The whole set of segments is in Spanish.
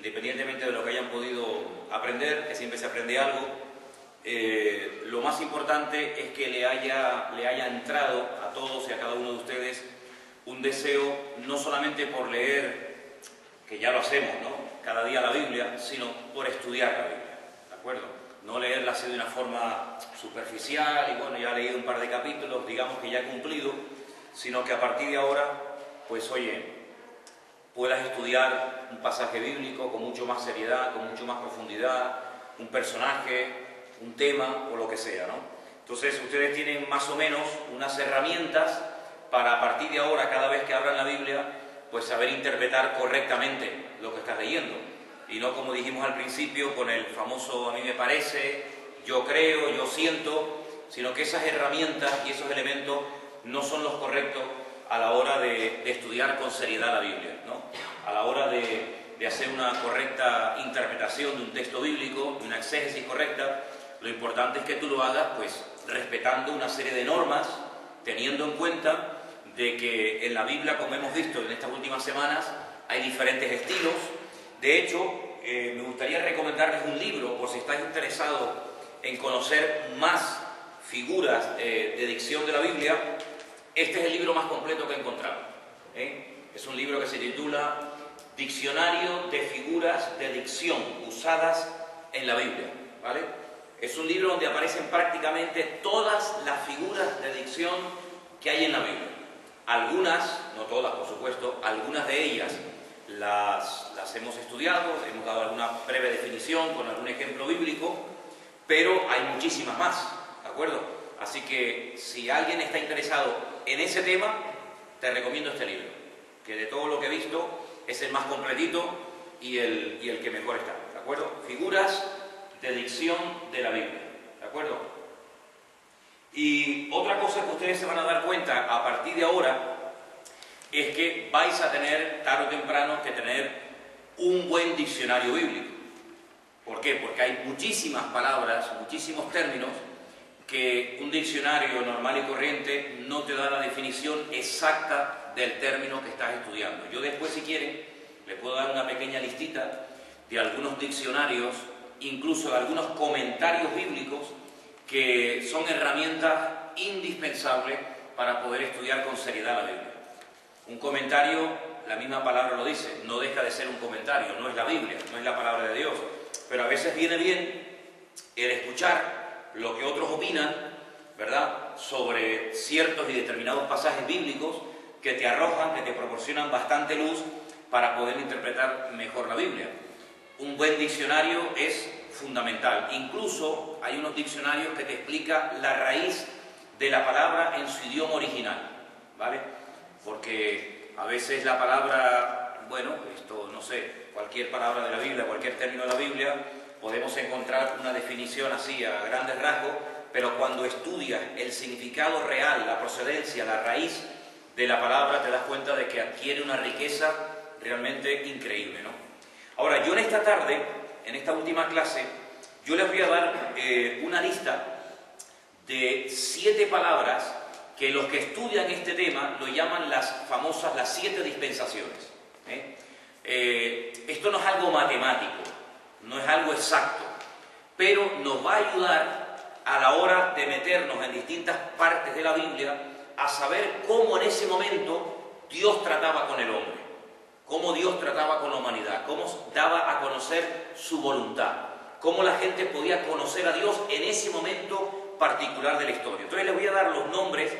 independientemente de lo que hayan podido aprender, que siempre se aprende algo, lo más importante es que le haya entrado a todos y a cada uno de ustedes un deseo, no solamente por leer, que ya lo hacemos, ¿no?, cada día la Biblia, sino por estudiar la Biblia, ¿de acuerdo? No leerla así de una forma superficial y bueno, ya he leído un par de capítulos, digamos que ya he cumplido, sino que a partir de ahora, pues oye, puedas estudiar un pasaje bíblico con mucho más seriedad, con mucho más profundidad, un personaje, un tema o lo que sea, ¿no? Entonces ustedes tienen más o menos unas herramientas para a partir de ahora, cada vez que abran la Biblia, pues saber interpretar correctamente lo que estás leyendo. Y no, como dijimos al principio, con el famoso a mí me parece, yo creo, yo siento, sino que esas herramientas y esos elementos no son los correctos a la hora de estudiar con seriedad la Biblia, ¿no? A la hora de hacer una correcta interpretación de un texto bíblico, una exégesis correcta, lo importante es que tú lo hagas pues respetando una serie de normas, teniendo en cuenta de que en la Biblia, como hemos visto en estas últimas semanas, hay diferentes estilos. De hecho, me gustaría recomendarles un libro, por si estáis interesados en conocer más figuras de dicción de la Biblia. Este es el libro más completo que he encontrado, Es un libro que se titula Diccionario de figuras de dicción usadas en la Biblia, ¿vale? Es un libro donde aparecen prácticamente todas las figuras de dicción que hay en la Biblia. Algunas, no todas por supuesto, algunas de ellas las hemos estudiado, hemos dado alguna breve definición con algún ejemplo bíblico, pero hay muchísimas más, ¿de acuerdo? Así que si alguien está interesado en ese tema, te recomiendo este libro, que de todo lo que he visto es el más completito y el que mejor está, ¿de acuerdo? Figuras de dicción de la Biblia, ¿de acuerdo? Y otra cosa que ustedes se van a dar cuenta a partir de ahora es que vais a tener, tarde o temprano, que tener un buen diccionario bíblico. ¿Por qué? Porque hay muchísimas palabras, muchísimos términos que un diccionario normal y corriente no te da la definición exacta del término que estás estudiando. Yo después, si quieren, les puedo dar una pequeña listita de algunos diccionarios, incluso de algunos comentarios bíblicos, que son herramientas indispensables para poder estudiar con seriedad la Biblia. Un comentario, la misma palabra lo dice, no deja de ser un comentario, no es la Biblia, no es la palabra de Dios, pero a veces viene bien el escuchar lo que otros opinan, ¿verdad?, sobre ciertos y determinados pasajes bíblicos que te arrojan, que te proporcionan bastante luz para poder interpretar mejor la Biblia. Un buen diccionario es fundamental. Incluso hay unos diccionarios que te explican la raíz de la palabra en su idioma original, ¿vale? Porque a veces la palabra, bueno, esto no sé, cualquier palabra de la Biblia, cualquier término de la Biblia, podemos encontrar una definición así a grandes rasgos, pero cuando estudias el significado real, la procedencia, la raíz de la palabra, te das cuenta de que adquiere una riqueza realmente increíble, ¿no? Ahora, yo en esta tarde, en esta última clase, yo les voy a dar una lista de 7 palabras que los que estudian este tema lo llaman las 7 dispensaciones. Esto no es algo matemático, no es algo exacto, pero nos va a ayudar a la hora de meternos en distintas partes de la Biblia a saber cómo en ese momento Dios trataba con el hombre, cómo Dios trataba con la humanidad, cómo daba a conocer su voluntad, cómo la gente podía conocer a Dios en ese momento particular de la historia. Entonces les voy a dar los nombres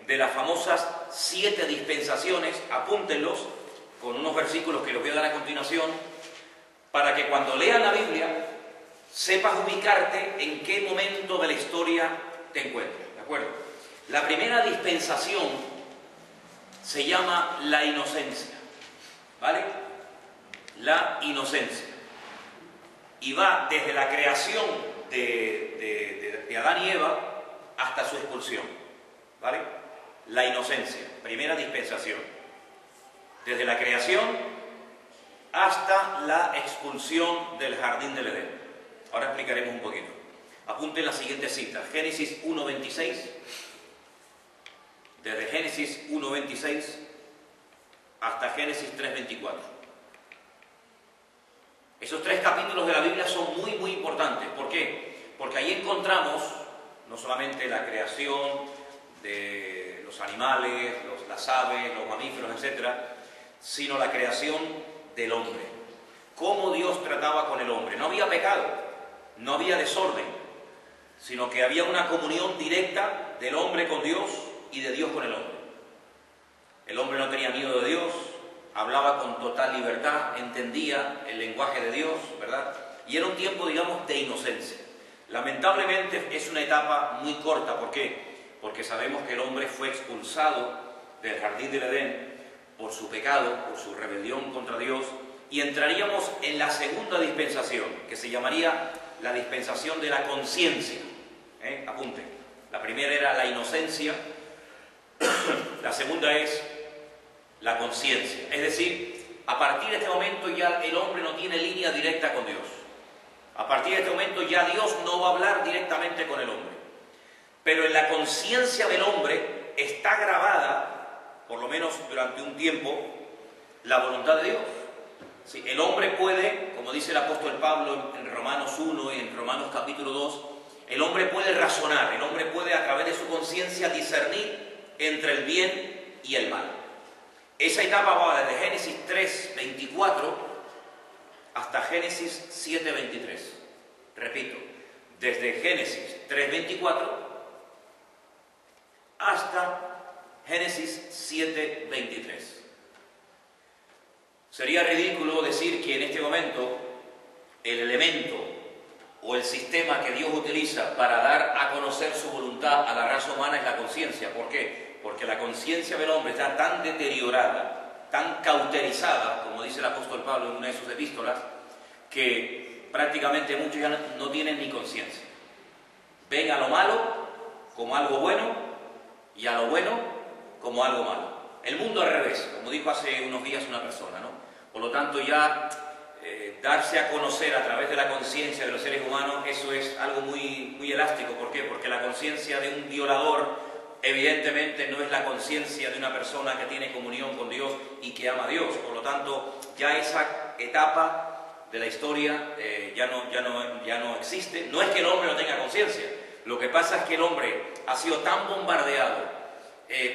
de las famosas 7 dispensaciones, apúntenlos con unos versículos que les voy a dar a continuación, para que cuando lean la Biblia sepas ubicarte en qué momento de la historia te encuentras, ¿de acuerdo? La primera dispensación se llama la inocencia, ¿vale? La inocencia. Y va desde la creación de Adán y Eva hasta su expulsión, ¿vale? La inocencia, primera dispensación. Desde la creación hasta la expulsión del jardín del Edén. Ahora explicaremos un poquito. Apunten la siguiente cita, Génesis 1:26. Desde Génesis 1:26 hasta Génesis 3:24. Esos 3 capítulos de la Biblia son muy, muy importantes. ¿Por qué? Porque ahí encontramos no solamente la creación de los animales, las aves, los mamíferos, etcétera, sino la creación del hombre. Cómo Dios trataba con el hombre. No había pecado, no había desorden, sino que había una comunión directa del hombre con Dios y de Dios con el hombre. El hombre no tenía miedo de Dios, hablaba con total libertad, entendía el lenguaje de Dios, ¿verdad? Y era un tiempo, digamos, de inocencia. Lamentablemente es una etapa muy corta. ¿Por qué? Porque sabemos que el hombre fue expulsado del jardín del Edén por su pecado, por su rebelión contra Dios, y entraríamos en la segunda dispensación, que se llamaría la dispensación de la conciencia. Apunte. La primera era la inocencia, la segunda es la conciencia. Es decir, a partir de este momento ya el hombre no tiene línea directa con Dios. A partir de este momento ya Dios no va a hablar directamente con el hombre. Pero en la conciencia del hombre está grabada, por lo menos durante un tiempo, la voluntad de Dios. Sí, el hombre puede, como dice el apóstol Pablo en Romanos 1 y en Romanos capítulo 2, el hombre puede razonar, el hombre puede a través de su conciencia discernir entre el bien y el mal. Esa etapa va desde Génesis 3:24 hasta Génesis 7:23. Repito, desde Génesis 3:24 hasta Génesis 7:23. Sería ridículo decir que en este momento el elemento o el sistema que Dios utiliza para dar a conocer su voluntad a la raza humana es la conciencia. ¿Por qué? Porque la conciencia del hombre está tan deteriorada, tan cauterizada, como dice el apóstol Pablo en una de sus epístolas, que prácticamente muchos ya no tienen ni conciencia. Ven a lo malo como algo bueno y a lo bueno como algo malo. El mundo al revés, como dijo hace unos días una persona, ¿no? Por lo tanto, ya darse a conocer a través de la conciencia de los seres humanos, eso es algo muy, muy elástico. ¿Por qué? Porque la conciencia de un violador evidentemente no es la conciencia de una persona que tiene comunión con Dios y que ama a Dios. Por lo tanto, ya esa etapa de la historia ya no existe. No es que el hombre no tenga conciencia. Lo que pasa es que el hombre ha sido tan bombardeado,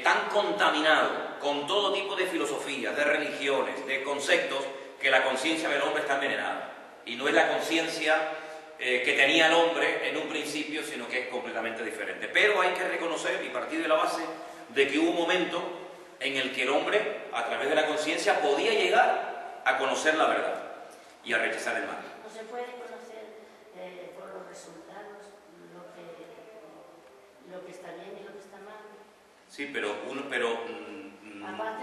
tan contaminado con todo tipo de filosofías, de religiones, de conceptos, que la conciencia del hombre está envenenada. Y no es la conciencia que tenía el hombre en un principio, sino que es completamente diferente. Pero hay que reconocer y partir de la base de que hubo un momento en el que el hombre, a través de la conciencia, podía llegar a conocer la verdad y a rechazar el mal. No se puede conocer por los resultados lo que está bien y lo que está mal. Sí, pero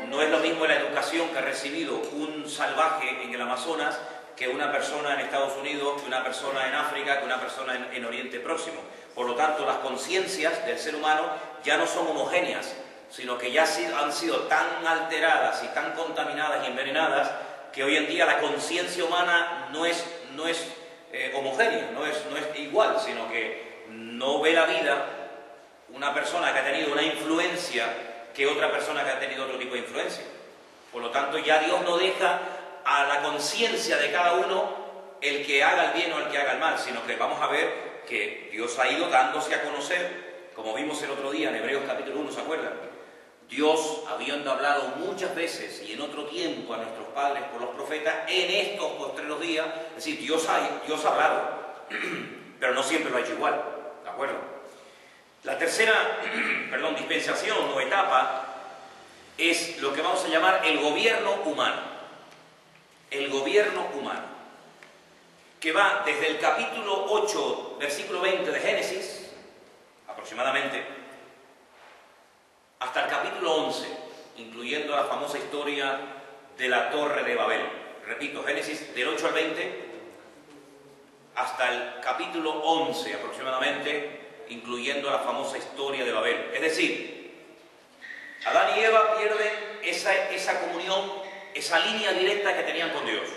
no es lo mismo la educación que ha recibido un salvaje en el Amazonas que una persona en Estados Unidos, que una persona en África, que una persona en Oriente Próximo. Por lo tanto, las conciencias del ser humano ya no son homogéneas, sino que ya han sido tan alteradas y tan contaminadas y envenenadas que hoy en día la conciencia humana no es homogénea, no es igual, sino que no ve la vida una persona que ha tenido una influencia que otra persona que ha tenido otro tipo de influencia. Por lo tanto, ya Dios no deja a la conciencia de cada uno el que haga el bien o el que haga el mal, sino que vamos a ver que Dios ha ido dándose a conocer, como vimos el otro día en Hebreos capítulo 1, ¿se acuerdan? Dios, habiendo hablado muchas veces y en otro tiempo a nuestros padres por los profetas, en estos postreros días, es decir, Dios ha hablado, pero no siempre lo ha hecho igual, ¿de acuerdo? La tercera dispensación o etapa es lo que vamos a llamar el gobierno humano. El gobierno humano, que va desde el capítulo 8, versículo 20 de Génesis, aproximadamente, hasta el capítulo 11, incluyendo la famosa historia de la Torre de Babel. Repito, Génesis del 8 al 20, hasta el capítulo 11 aproximadamente, incluyendo la famosa historia de Babel. Es decir, Adán y Eva pierden esa comunión, esa línea directa que tenían con Dios.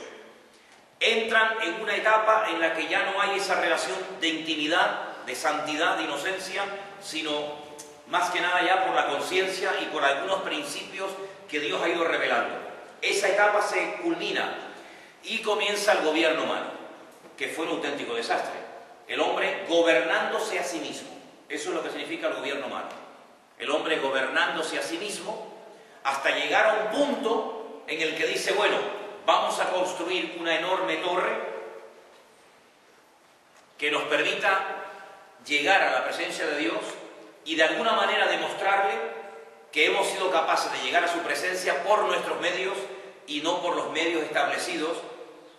Entran en una etapa en la que ya no hay esa relación de intimidad, de santidad, de inocencia, sino más que nada ya por la conciencia y por algunos principios que Dios ha ido revelando. Esa etapa se culmina y comienza el gobierno humano, que fue un auténtico desastre. El hombre gobernándose a sí mismo. Eso es lo que significa el gobierno humano. El hombre gobernándose a sí mismo hasta llegar a un punto en el que dice, bueno, vamos a construir una enorme torre que nos permita llegar a la presencia de Dios y de alguna manera demostrarle que hemos sido capaces de llegar a su presencia por nuestros medios y no por los medios establecidos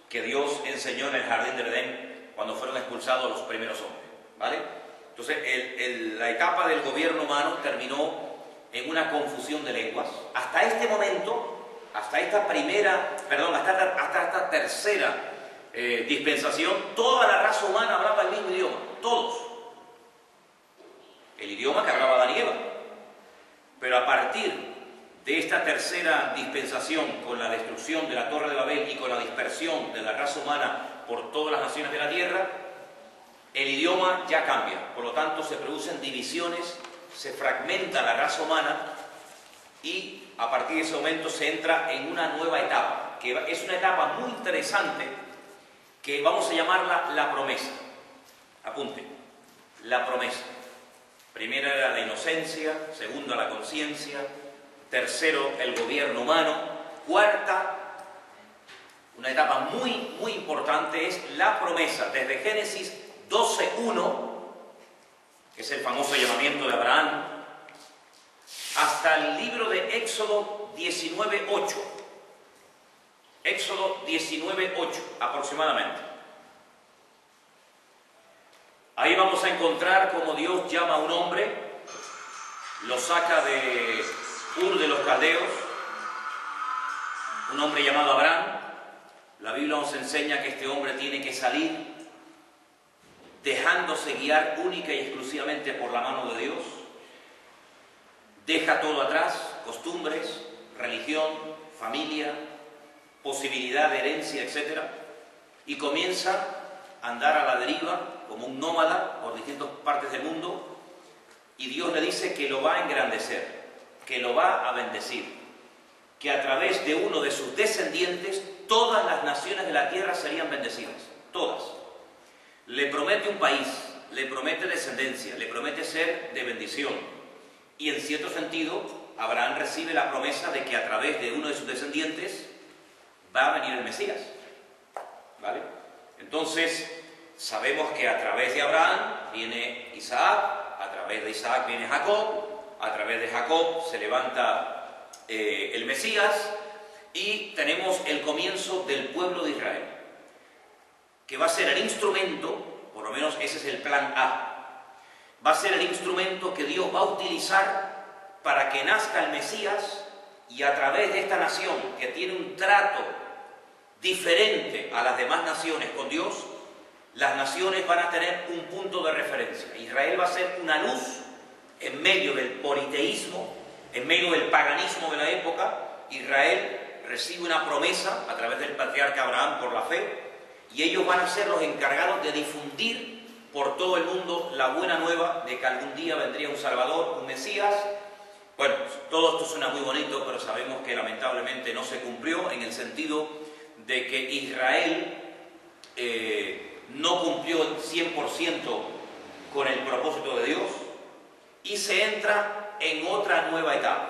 que Dios enseñó en el jardín del Edén cuando fueron expulsados los primeros hombres, ¿vale? Entonces, la etapa del gobierno humano terminó en una confusión de lenguas. Hasta este momento, hasta esta tercera dispensación, toda la raza humana hablaba el mismo idioma, todos. El idioma que hablaba Adán y Eva. Pero a partir de esta tercera dispensación, con la destrucción de la Torre de Babel y con la dispersión de la raza humana por todas las naciones de la tierra, el idioma ya cambia. Por lo tanto, se producen divisiones, se fragmenta la raza humana y a partir de ese momento se entra en una nueva etapa, que es una etapa muy interesante, que vamos a llamarla la promesa. Apunten, la promesa. Primera era la inocencia, segunda la conciencia, tercero el gobierno humano, cuarta, una etapa muy importante, es la promesa. Desde Génesis 12:1, que es el famoso llamamiento de Abraham, hasta el libro de Éxodo 19:8. Éxodo 19:8 aproximadamente. Ahí vamos a encontrar cómo Dios llama a un hombre, lo saca de Ur de los Caldeos, un hombre llamado Abraham. La Biblia nos enseña que este hombre tiene que salir dejándose guiar única y exclusivamente por la mano de Dios. Deja todo atrás, costumbres, religión, familia, posibilidad de herencia, etc. Y comienza a andar a la deriva como un nómada por distintas partes del mundo, y Dios le dice que lo va a engrandecer, que lo va a bendecir, que a través de uno de sus descendientes todas las naciones de la tierra serían bendecidas, todas. Le promete un país, le promete descendencia, le promete ser de bendición, y en cierto sentido Abraham recibe la promesa de que a través de uno de sus descendientes va a venir el Mesías, ¿vale? Entonces sabemos que a través de Abraham viene Isaac, a través de Isaac viene Jacob, a través de Jacob se levanta el Mesías, y tenemos el comienzo del pueblo de Israel, que va a ser el instrumento, por lo menos ese es el plan A, va a ser el instrumento que Dios va a utilizar para que nazca el Mesías, y a través de esta nación que tiene un trato diferente a las demás naciones con Dios, las naciones van a tener un punto de referencia. Israel va a ser una luz en medio del politeísmo, en medio del paganismo de la época. Israel recibe una promesa a través del patriarca Abraham por la fe, y ellos van a ser los encargados de difundir por todo el mundo la buena nueva de que algún día vendría un Salvador, un Mesías. Bueno, todo esto suena muy bonito, pero sabemos que lamentablemente no se cumplió, en el sentido de que Israel no cumplió 100% con el propósito de Dios, y se entra en otra nueva etapa,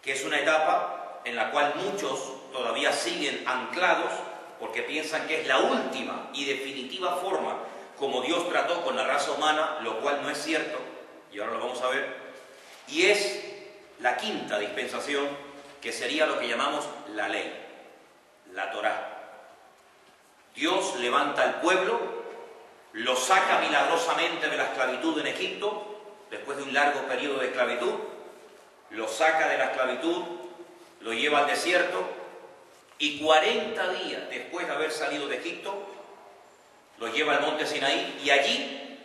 que es una etapa en la cual muchos todavía siguen anclados porque piensan que es la última y definitiva forma como Dios trató con la raza humana, lo cual no es cierto, y ahora lo vamos a ver, y es la quinta dispensación, que sería lo que llamamos la ley, la Torá. Dios levanta al pueblo, lo saca milagrosamente de la esclavitud en Egipto, después de un largo periodo de esclavitud, lo saca de la esclavitud, lo lleva al desierto, y 40 días después de haber salido de Egipto, los lleva al monte Sinaí, y allí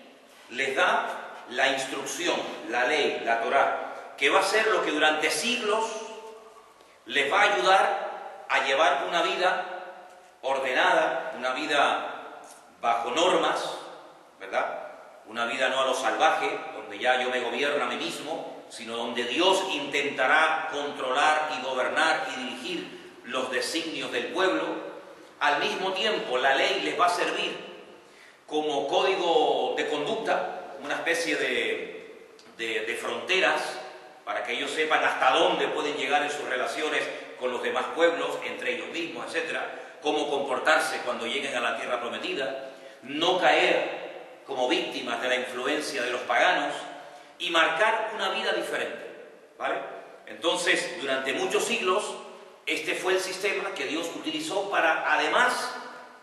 les da la instrucción, la ley, la Torá, que va a ser lo que durante siglos les va a ayudar a llevar una vida ordenada, una vida bajo normas, ¿verdad? Una vida no a lo salvaje, donde ya yo me gobierno a mí mismo, sino donde Dios intentará controlar y gobernar y dirigir los designios del pueblo, al mismo tiempo la ley les va a servir como código de conducta, una especie de fronteras para que ellos sepan hasta dónde pueden llegar en sus relaciones con los demás pueblos, entre ellos mismos, etc. Cómo comportarse cuando lleguen a la tierra prometida, no caer como víctimas de la influencia de los paganos y marcar una vida diferente, ¿vale? Entonces, durante muchos siglos, este fue el sistema que Dios utilizó para, además,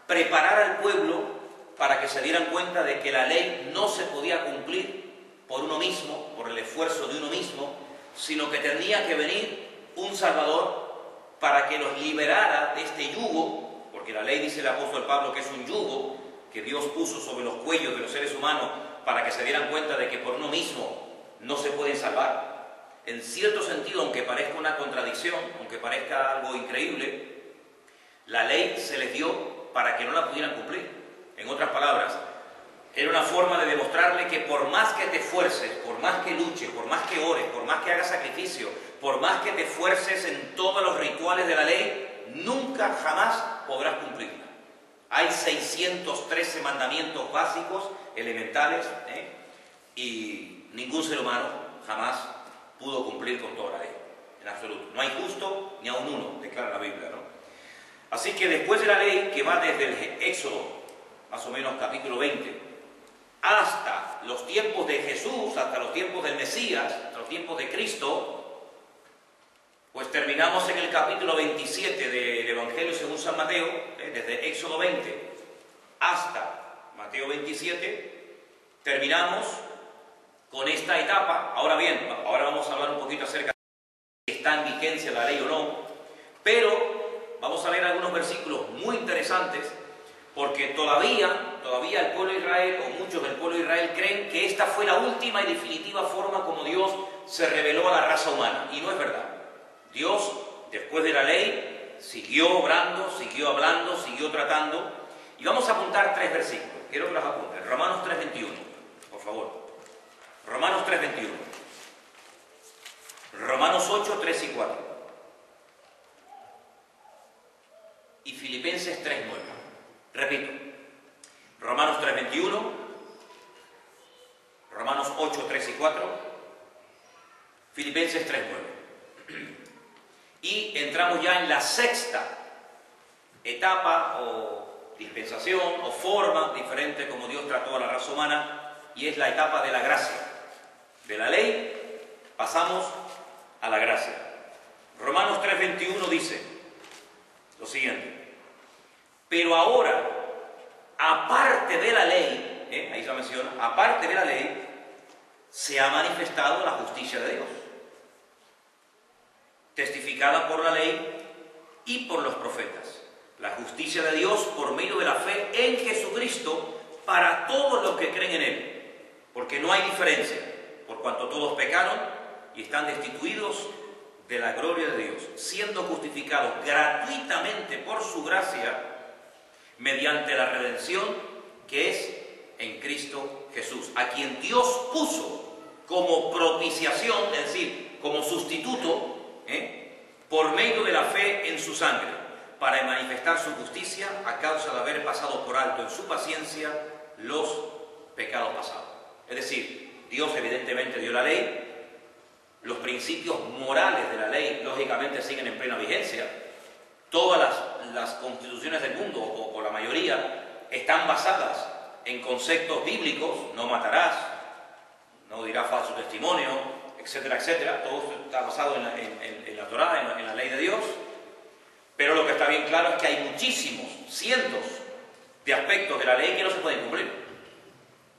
preparar al pueblo para que se dieran cuenta de que la ley no se podía cumplir por uno mismo, por el esfuerzo de uno mismo, sino que tenía que venir un Salvador para que los liberara de este yugo, porque la ley, dice el apóstol Pablo, que es un yugo que Dios puso sobre los cuellos de los seres humanos para que se dieran cuenta de que por uno mismo no se pueden salvar. En cierto sentido, aunque parezca una contradicción, aunque parezca algo increíble, la ley se les dio para que no la pudieran cumplir. En otras palabras, era una forma de demostrarle que por más que te esfuerces, por más que luches, por más que ores, por más que hagas sacrificio, por más que te esfuerces en todos los rituales de la ley, nunca jamás podrás cumplirla. Hay 613 mandamientos básicos, elementales, y ningún ser humano jamás pudo cumplir con toda la ley, en absoluto. No hay justo ni aun uno, declara la Biblia, ¿no? Así que después de la ley, que va desde el Éxodo, más o menos capítulo 20, hasta los tiempos de Jesús, hasta los tiempos del Mesías, hasta los tiempos de Cristo, pues terminamos en el capítulo 27 del Evangelio según San Mateo, desde Éxodo 20 hasta Mateo 27, terminamos con esta etapa. Ahora bien, ahora vamos a hablar un poquito acerca de si está en vigencia la ley o no, pero vamos a leer algunos versículos muy interesantes, porque todavía el pueblo de Israel, o muchos del pueblo de Israel, creen que esta fue la última y definitiva forma como Dios se reveló a la raza humana, y no es verdad. Dios, después de la ley, siguió obrando, siguió hablando, siguió tratando, y vamos a apuntar 3 versículos. Quiero que los apunten. Romanos 3:21, por favor. Romanos 3:21. Romanos 8, 3 y 4. Y Filipenses 3:9. Repito. Romanos 3:21. Romanos 8, 3 y 4. Filipenses 3:9. Y entramos ya en la sexta etapa o dispensación o forma diferente como Dios trató a la raza humana, y es la etapa de la gracia. De la ley pasamos a la gracia. Romanos 3:21 dice lo siguiente: pero ahora, aparte de la ley, ahí se menciona, aparte de la ley, se ha manifestado la justicia de Dios, testificada por la ley y por los profetas. La justicia de Dios por medio de la fe en Jesucristo para todos los que creen en Él, porque no hay diferencia, por cuanto todos pecaron y están destituidos de la gloria de Dios, siendo justificados gratuitamente por su gracia mediante la redención que es en Cristo Jesús, a quien Dios puso como propiciación, es decir, como sustituto, por medio de la fe en su sangre, para manifestar su justicia a causa de haber pasado por alto en su paciencia los pecados pasados. Es decir, Dios evidentemente dio la ley, los principios morales de la ley lógicamente siguen en plena vigencia, todas las constituciones del mundo, o la mayoría, están basadas en conceptos bíblicos: no matarás, no dirás falso testimonio, etcétera, etcétera. Todo esto está basado en la Torá, en la ley de Dios. Pero lo que está bien claro es que hay muchísimos, cientos de aspectos de la ley que no se pueden cumplir,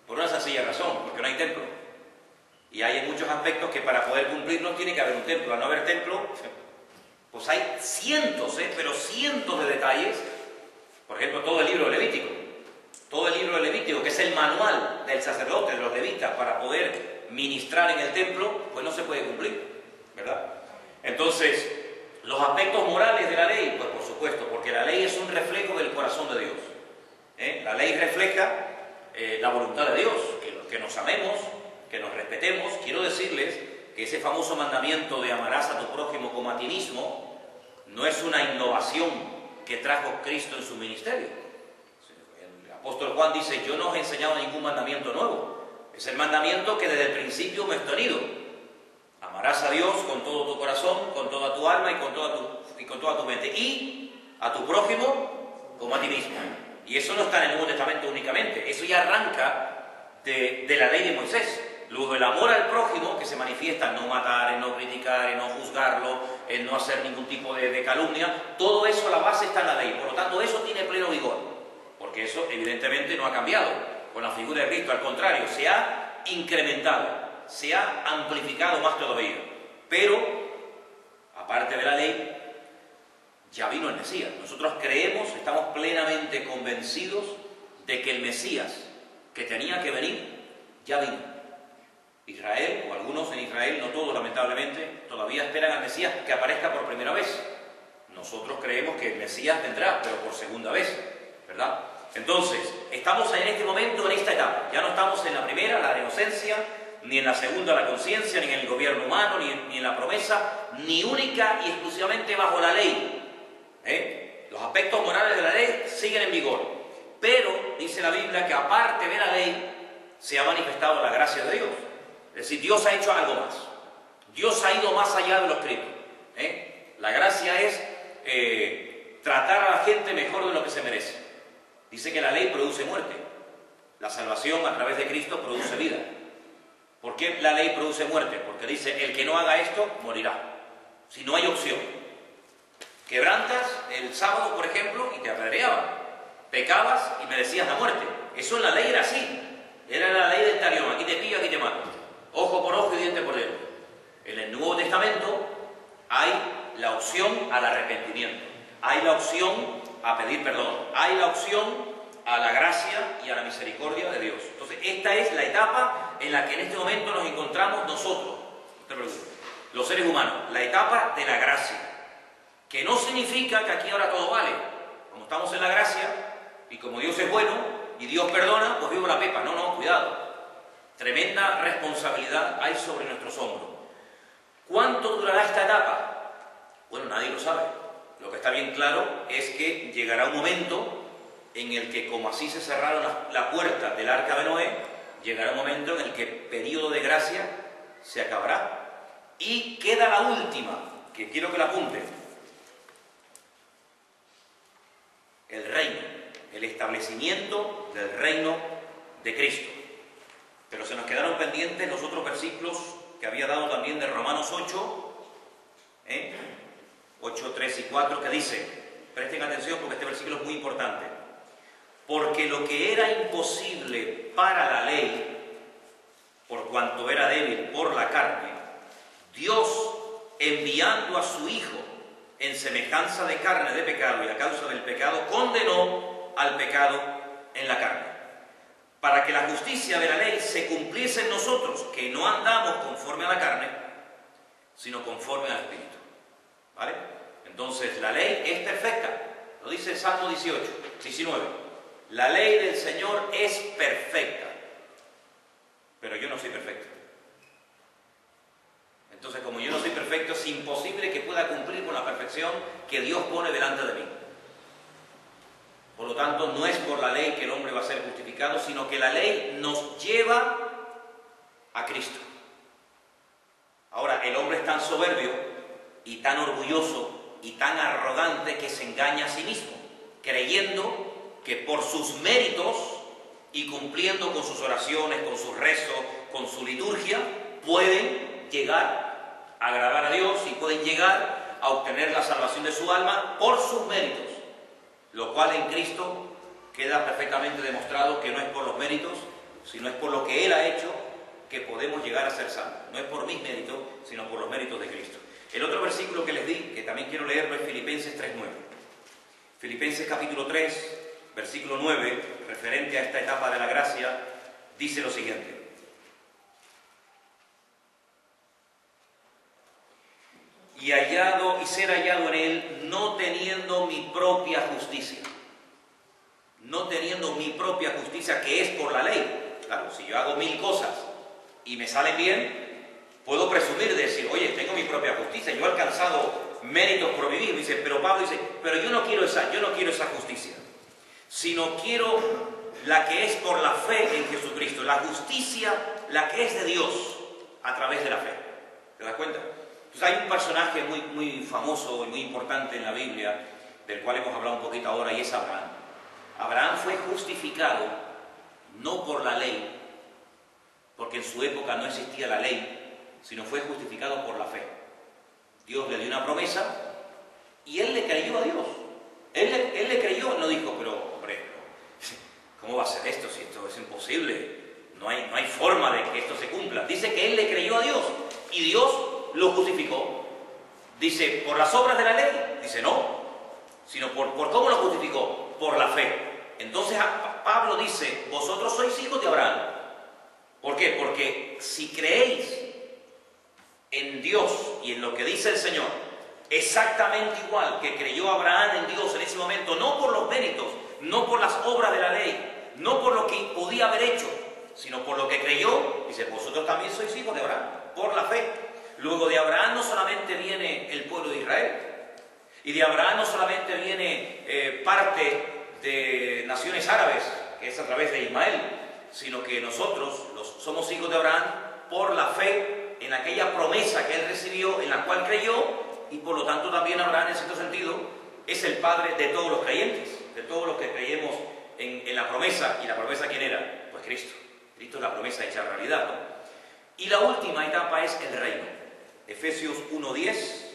por una sencilla razón: porque no hay templo. Y hay muchos aspectos que para poder cumplirlos tiene que haber un templo. Al no haber templo, pues hay cientos, pero cientos de detalles. Por ejemplo, todo el libro de Levítico. Todo el libro de Levítico, que es el manual del sacerdote, de los levitas, para poder ministrar en el templo, pues no se puede cumplir, ¿verdad? Entonces, los aspectos morales de la ley, pues por supuesto, porque la ley es un reflejo del corazón de Dios. La ley refleja la voluntad de Dios, que nos amemos, que nos respetemos. Quiero decirles que ese famoso mandamiento de amarás a tu prójimo como a ti mismo no es una innovación que trajo Cristo en su ministerio. El apóstol Juan dice, yo no os he enseñado ningún mandamiento nuevo. Es el mandamiento que desde el principio me he tenido. Amarás a Dios con todo tu corazón, con toda tu alma y con toda tu mente. Y a tu prójimo como a ti mismo. Y eso no está en el Nuevo Testamento únicamente. Eso ya arranca de la ley de Moisés. Luego el amor al prójimo, que se manifiesta en no matar, en no criticar, en no juzgarlo, en no hacer ningún tipo de calumnia, todo eso a la base está en la ley. Por lo tanto, eso tiene pleno vigor. Porque eso evidentemente no ha cambiado con la figura de Cristo. Al contrario, se ha incrementado, se ha amplificado más todavía. Pero, aparte de la ley, ya vino el Mesías. Nosotros creemos, estamos plenamente convencidos de que el Mesías que tenía que venir, ya vino. Israel, o algunos en Israel, no todos lamentablemente, todavía esperan al Mesías que aparezca por primera vez. Nosotros creemos que el Mesías vendrá, pero por segunda vez, ¿verdad? Entonces, estamos en este momento, en esta etapa. Ya no estamos en la primera, la de inocencia, ni en la segunda, la conciencia, ni en el gobierno humano, ni en la promesa, ni única y exclusivamente bajo la ley. Los aspectos morales de la ley siguen en vigor. Pero, dice la Biblia, que aparte de la ley, se ha manifestado la gracia de Dios. Es decir, Dios ha hecho algo más. Dios ha ido más allá de lo escrito. La gracia es tratar a la gente mejor de lo que se merece. Dice que la ley produce muerte. La salvación a través de Cristo produce vida. ¿Por qué la ley produce muerte? Porque dice, el que no haga esto, morirá. Si no hay opción. Quebrantas el sábado, por ejemplo, y te apedreaban. Pecabas y merecías la muerte. Eso en la ley era así. Era la ley del talión. Aquí te pillo, aquí te mato. Ojo por ojo y diente por diente. En el Nuevo Testamento hay la opción al arrepentimiento. Hay la opción a pedir perdón. Hay la opción a la gracia y a la misericordia de Dios. Entonces, esta es la etapa en la que en este momento nos encontramos nosotros, los seres humanos. La etapa de la gracia. Que no significa que aquí ahora todo vale. Como estamos en la gracia, y como Dios es bueno, y Dios perdona, pues vivo la pepa. No, no, cuidado. Tremenda responsabilidad hay sobre nuestros hombros. ¿Cuánto durará esta etapa? Bueno, nadie lo sabe. Lo que está bien claro es que llegará un momento en el que, como así se cerraron la puerta del arca de Noé, llegará un momento en el que el periodo de gracia se acabará. Y queda la última, que quiero que la apunten. El reino, el establecimiento del reino de Cristo. Pero se nos quedaron pendientes los otros versículos que había dado también de Romanos 8, 8, 3 y 4, que dice, presten atención porque este versículo es muy importante, porque lo que era imposible para la ley, por cuanto era débil por la carne, Dios, enviando a su Hijo en semejanza de carne de pecado y a causa del pecado, condenó al pecado en la carne, para que la justicia de la ley se cumpliese en nosotros, que no andamos conforme a la carne, sino conforme al Espíritu. ¿Vale? Entonces, la ley es perfecta. Lo dice el Salmo 19. La ley del Señor es perfecta. Pero yo no soy perfecto. Entonces, como yo no soy perfecto, es imposible que pueda cumplir con la perfección que Dios pone delante de mí. Por lo tanto, no es por la ley que el hombre va a ser justificado, sino que la ley nos lleva a Cristo. Ahora, el hombre es tan soberbio y tan orgulloso y tan arrogante que se engaña a sí mismo, creyendo que por sus méritos y cumpliendo con sus oraciones, con sus rezos, con su liturgia, pueden llegar a agradar a Dios y pueden llegar a obtener la salvación de su alma por sus méritos. Lo cual en Cristo queda perfectamente demostrado que no es por los méritos, sino es por lo que Él ha hecho que podemos llegar a ser salvos. No es por mis méritos, sino por los méritos de Cristo. El otro versículo que les di, que también quiero leerlo, es Filipenses 3:9. Filipenses capítulo 3, versículo 9, referente a esta etapa de la gracia, dice lo siguiente. Y ser hallado en Él, no teniendo mi propia justicia. No teniendo mi propia justicia, que es por la ley. Claro, si yo hago 1000 cosas y me salen bien, puedo presumir de decir, oye, tengo mi propia justicia, yo he alcanzado méritos por vivir. Dice, pero Pablo dice, pero yo no quiero esa justicia, sino quiero la que es por la fe en Jesucristo, la justicia, la que es de Dios a través de la fe. ¿Te das cuenta? Entonces hay un personaje muy famoso y muy importante en la Biblia, del cual hemos hablado un poquito ahora, y es Abraham. Abraham fue justificado no por la ley, porque en su época no existía la ley, sino fue justificado por la fe. Dios le dio una promesa y él le creyó a Dios. Él le creyó, no dijo, pero hombre, ¿cómo va a ser esto si esto es imposible? No hay forma de que esto se cumpla. Dice que él le creyó a Dios y Dios lo justificó. Dice, ¿por las obras de la ley? Dice, no, sino por cómo lo justificó, por la fe. Entonces Pablo dice, vosotros sois hijos de Abraham. ¿Por qué? Porque si creéis en Dios y en lo que dice el Señor, exactamente igual que creyó Abraham en Dios en ese momento, no por los méritos, no por las obras de la ley, no por lo que podía haber hecho, sino por lo que creyó, dice, vosotros también sois hijos de Abraham, por la fe. Luego de Abraham no solamente viene el pueblo de Israel, y de Abraham no solamente viene parte de naciones árabes, que es a través de Ismael, sino que nosotros somos hijos de Abraham por la fe en aquella promesa que él recibió, en la cual creyó, y por lo tanto también Abraham en cierto sentido es el padre de todos los creyentes, de todos los que creemos en la promesa. ¿Y la promesa quién era? Pues Cristo. Cristo es la promesa hecha realidad, ¿no? Y la última etapa es el reino. Efesios 1:10.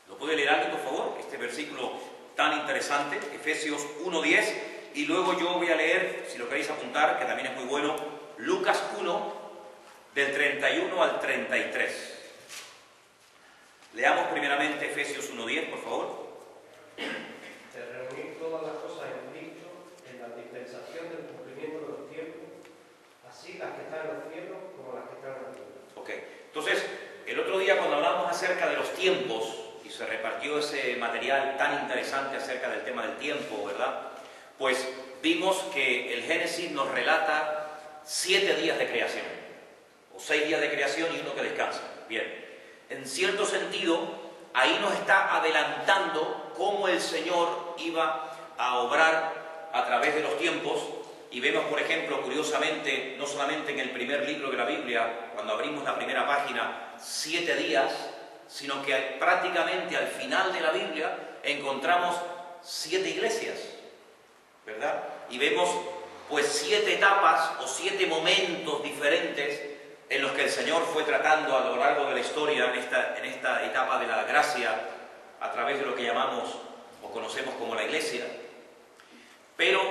¿Lo puede leer alguien, por favor? Este versículo tan interesante, Efesios 1:10. Y luego yo voy a leer, si lo queréis apuntar, que también es muy bueno, Lucas 1, del 31 al 33. Leamos primeramente Efesios 1:10, por favor. De reunir todas las cosas en Cristo, en la dispensación del cumplimiento de los tiempos, así las que están en los cielos como las que están en la tierra. Ok, entonces, el otro día cuando hablamos acerca de los tiempos, y se repartió ese material tan interesante acerca del tema del tiempo, ¿verdad? Pues vimos que el Génesis nos relata 7 días de creación, o 6 días de creación y uno que descansa. Bien, en cierto sentido, ahí nos está adelantando cómo el Señor iba a obrar a través de los tiempos, y vemos, por ejemplo, curiosamente, no solamente en el primer libro de la Biblia, cuando abrimos la primera página, 7 días, sino que prácticamente al final de la Biblia encontramos 7 iglesias, ¿verdad? Y vemos pues 7 etapas o 7 momentos diferentes en los que el Señor fue tratando a lo largo de la historia, en esta etapa de la gracia, a través de lo que llamamos o conocemos como la iglesia. Pero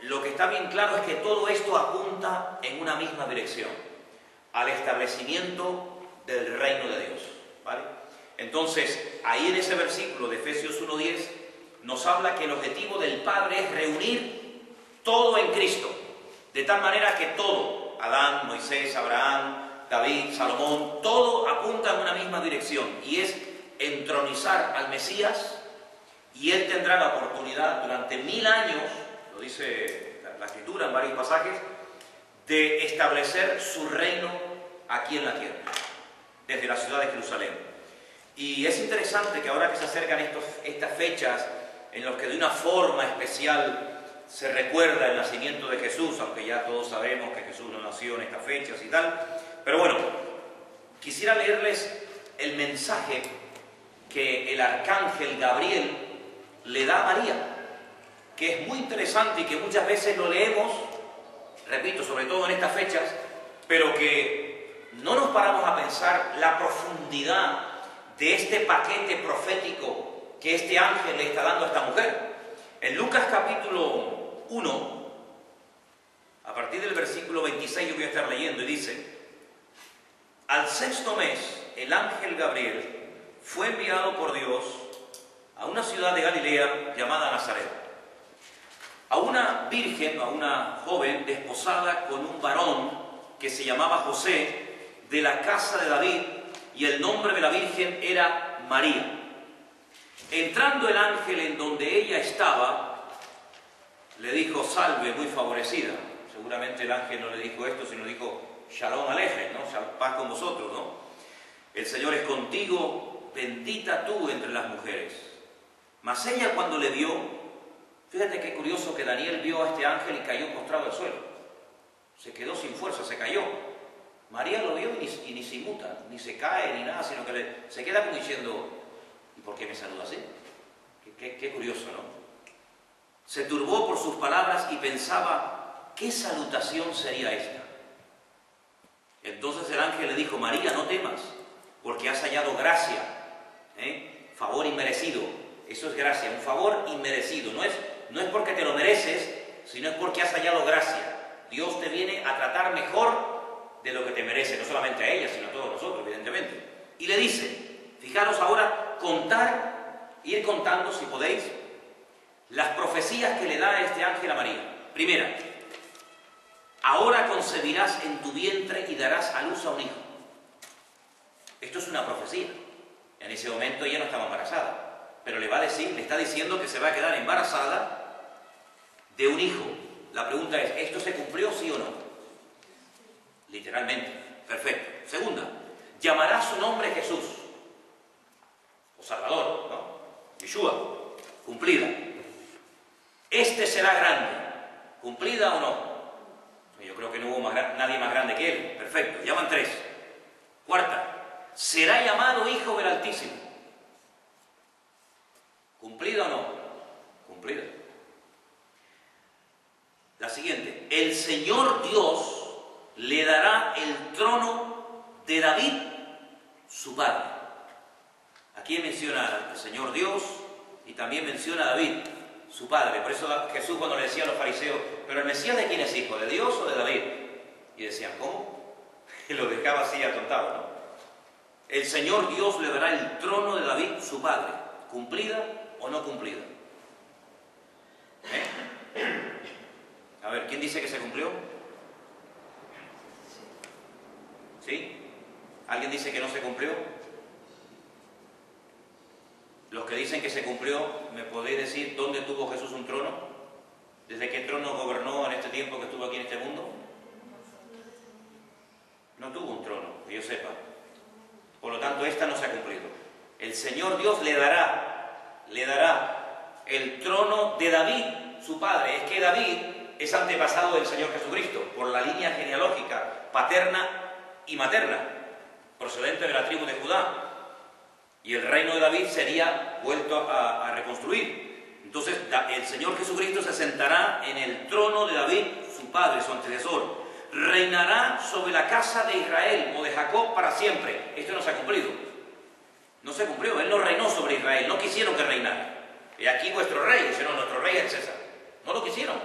lo que está bien claro es que todo esto apunta en una misma dirección, al establecimiento del reino de Dios, ¿vale? Entonces, ahí en ese versículo de Efesios 1:10 nos habla que el objetivo del Padre es reunir todo en Cristo, de tal manera que todo, Adán, Moisés, Abraham, David, Salomón, todo apunta en una misma dirección, y es entronizar al Mesías, y él tendrá la oportunidad durante 1000 años, lo dice la Escritura en varios pasajes, de establecer su reino aquí en la tierra, desde la ciudad de Jerusalén. Y es interesante que ahora que se acercan estas fechas en las que de una forma especial se recuerda el nacimiento de Jesús, aunque ya todos sabemos que Jesús no nació en estas fechas y tal, pero bueno, quisiera leerles el mensaje que el arcángel Gabriel le da a María, que es muy interesante y que muchas veces lo leemos, repito, sobre todo en estas fechas, pero que no nos paramos a pensar la profundidad de este paquete profético que este ángel le está dando a esta mujer. En Lucas capítulo 1, a partir del versículo 26 yo voy a estar leyendo, y dice: al 6º mes, el ángel Gabriel fue enviado por Dios a una ciudad de Galilea llamada Nazaret, a una virgen, a una joven desposada con un varón que se llamaba José, de la casa de David, y el nombre de la virgen era María. Entrando el ángel en donde ella estaba, le dijo: salve, muy favorecida. Seguramente el ángel no le dijo esto, sino le dijo: Shalom Alejem, ¿no? Paz con vosotros, ¿no? El Señor es contigo, bendita tú entre las mujeres. Mas ella cuando le vio, fíjate qué curioso que Daniel vio a este ángel y cayó postrado al suelo. Se quedó sin fuerza, se cayó. María lo vio y ni se inmuta, ni se cae, ni nada, sino que se queda como diciendo, ¿y por qué me saluda así? Qué curioso, ¿no? Se turbó por sus palabras y pensaba, ¿qué salutación sería esta? Entonces el ángel le dijo, María, no temas, porque has hallado gracia, favor inmerecido. Eso es gracia, un favor inmerecido. No es porque te lo mereces, sino es porque has hallado gracia. Dios te viene a tratar mejor de lo que te merece, no solamente a ella, sino a todos nosotros, evidentemente. Y le dice, fijaros ahora, ir contando, si podéis, las profecías que le da este ángel a María. Primera, ahora concebirás en tu vientre y darás a luz a un hijo. Esto es una profecía. En ese momento ella no estaba embarazada, pero le está diciendo que se va a quedar embarazada de un hijo. La pregunta es, ¿esto se cumplió, sí o no? Literalmente. Perfecto. Segunda, llamará su nombre Jesús, o Salvador, ¿no? Yeshua. Cumplida. Este será grande. ¿Cumplida o no? Yo creo que no hubo nadie más grande que él. Perfecto. Ya van 3. Cuarta, será llamado Hijo del Altísimo. ¿Cumplida o no? Cumplida. La siguiente, el Señor Dios le dará el trono de David, su padre. Aquí menciona al Señor Dios y también menciona a David, su padre. Por eso Jesús cuando le decía a los fariseos, ¿pero el Mesías de quién es hijo? ¿De Dios o de David? Y decían, ¿cómo? Y lo dejaba así atontado, ¿no? El Señor Dios le dará el trono de David, su padre. ¿Cumplida o no cumplida? A ver, ¿quién dice que se cumplió? ¿Sí? ¿Alguien dice que no se cumplió? Los que dicen que se cumplió, ¿me podéis decir dónde tuvo Jesús un trono? ¿Desde qué trono gobernó en este tiempo que estuvo aquí en este mundo? No tuvo un trono, que yo sepa. Por lo tanto, esta no se ha cumplido. El Señor Dios le dará el trono de David, su padre. Es que David es antepasado del Señor Jesucristo, por la línea genealógica paterna y materna, procedente de la tribu de Judá. Y el reino de David sería vuelto a reconstruir. Entonces, el Señor Jesucristo se sentará en el trono de David, su padre, su antecesor. Reinará sobre la casa de Israel o de Jacob para siempre. Esto no se ha cumplido. No se cumplió. Él no reinó sobre Israel. No quisieron que reinara. Y aquí vuestro rey. Dice, no, nuestro rey es César. No lo quisieron.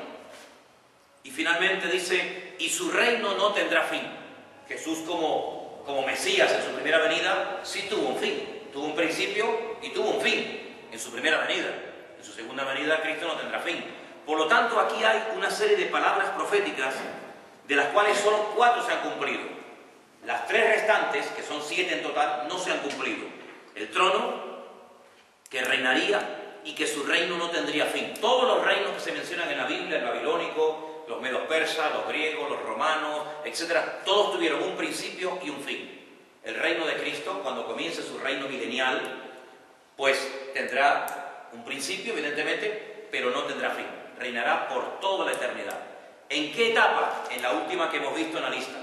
Y finalmente dice, y su reino no tendrá fin. Jesús como Mesías en su primera venida, sí tuvo un fin. Tuvo un principio y tuvo un fin en su primera venida. En su segunda venida Cristo no tendrá fin. Por lo tanto, aquí hay una serie de palabras proféticas de las cuales solo 4 se han cumplido. Las 3 restantes, que son 7 en total, no se han cumplido. El trono, que reinaría y que su reino no tendría fin. Todos los reinos que se mencionan en la Biblia, el babilónico, los medos persas, los griegos, los romanos, etc., todos tuvieron un principio y un fin. El reino de Cristo, cuando comience su reino milenial, pues tendrá un principio, evidentemente, pero no tendrá fin. Reinará por toda la eternidad. ¿En qué etapa? En la última que hemos visto en la lista.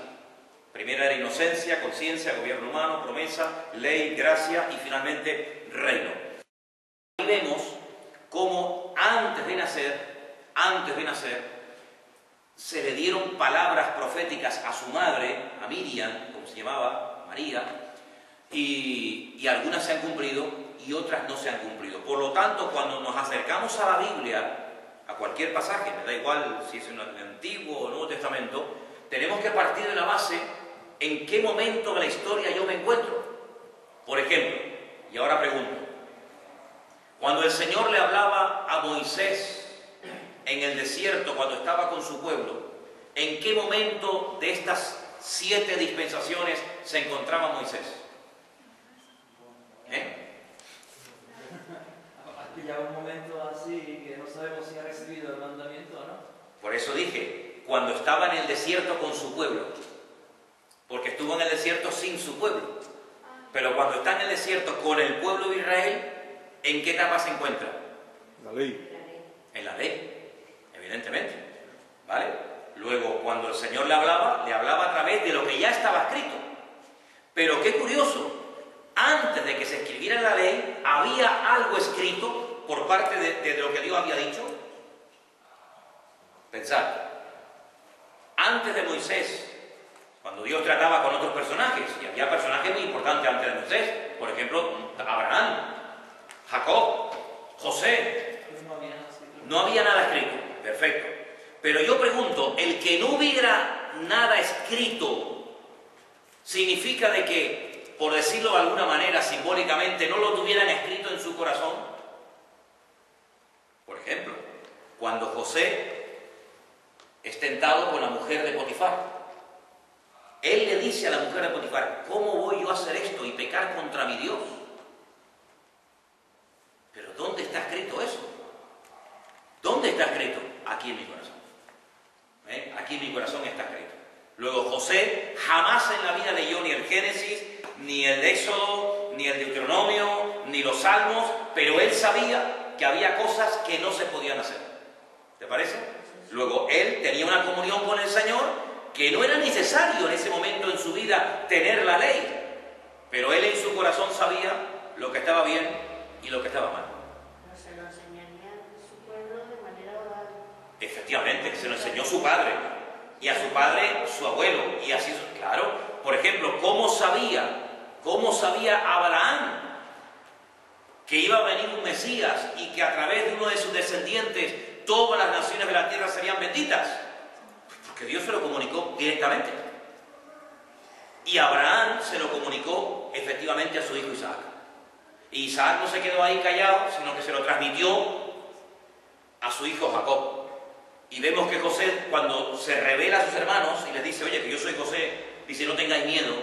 Primera era inocencia, conciencia, gobierno humano, promesa, ley, gracia y finalmente reino. Y vemos cómo antes de nacer, se le dieron palabras proféticas a su madre, a Miriam, como se llamaba, María, y algunas se han cumplido y otras no se han cumplido. Por lo tanto, cuando nos acercamos a la Biblia, a cualquier pasaje, me da igual si es en el Antiguo o Nuevo Testamento, tenemos que partir de la base en qué momento de la historia yo me encuentro. Por ejemplo, y ahora pregunto, cuando el Señor le hablaba a Moisés en el desierto, cuando estaba con su pueblo, ¿en qué momento de estas 7 dispensaciones se encontraba Moisés? Ya un momento así que no sabemos si ha recibido el mandamiento o no. Por eso dije, cuando estaba en el desierto con su pueblo, porque estuvo en el desierto sin su pueblo. Pero cuando está en el desierto con el pueblo de Israel, ¿en qué etapa se encuentra? La ley. En la ley, evidentemente. ¿Vale? Luego, cuando el Señor le hablaba a través de lo que ya estaba escrito. Pero qué curioso, antes de que se escribiera la ley, había algo escrito por parte de lo que Dios había dicho. Pensad, antes de Moisés, cuando Dios trataba con otros personajes, y había personajes muy importantes antes de Moisés, por ejemplo, Abraham, Jacob, José, no había nada escrito, perfecto. Pero yo pregunto, el que no hubiera nada escrito, ¿significa de que, por decirlo de alguna manera, simbólicamente, no lo tuvieran escrito en su corazón? Por ejemplo, cuando José es tentado con la mujer de Potifar, él le dice a la mujer de Potifar, ¿cómo voy yo a hacer esto y pecar contra mi Dios? Pero ¿dónde está escrito eso? ¿Dónde está escrito? Aquí en mi corazón. Aquí en mi corazón está escrito. Luego José jamás en la vida leyó ni el Génesis, ni el Éxodo, ni el Deuteronomio, ni los Salmos, pero él sabía que había cosas que no se podían hacer. ¿Te parece? Luego él tenía una comunión con el Señor que no era necesario en ese momento en su vida tener la ley, pero él en su corazón sabía lo que estaba bien y lo que estaba mal. No se lo enseñaría a su pueblo de manera oral. Efectivamente, se lo enseñó su padre, y a su padre su abuelo, y así, claro. Por ejemplo, ¿cómo sabía Abraham que iba a venir un Mesías y que a través de uno de sus descendientes todas las naciones de la tierra serían benditas? Porque Dios se lo comunicó directamente. Y Abraham se lo comunicó efectivamente a su hijo Isaac. Y Isaac no se quedó ahí callado, sino que se lo transmitió a su hijo Jacob. Y vemos que José, cuando se revela a sus hermanos y les dice, oye, que yo soy José, dice, no tengáis miedo,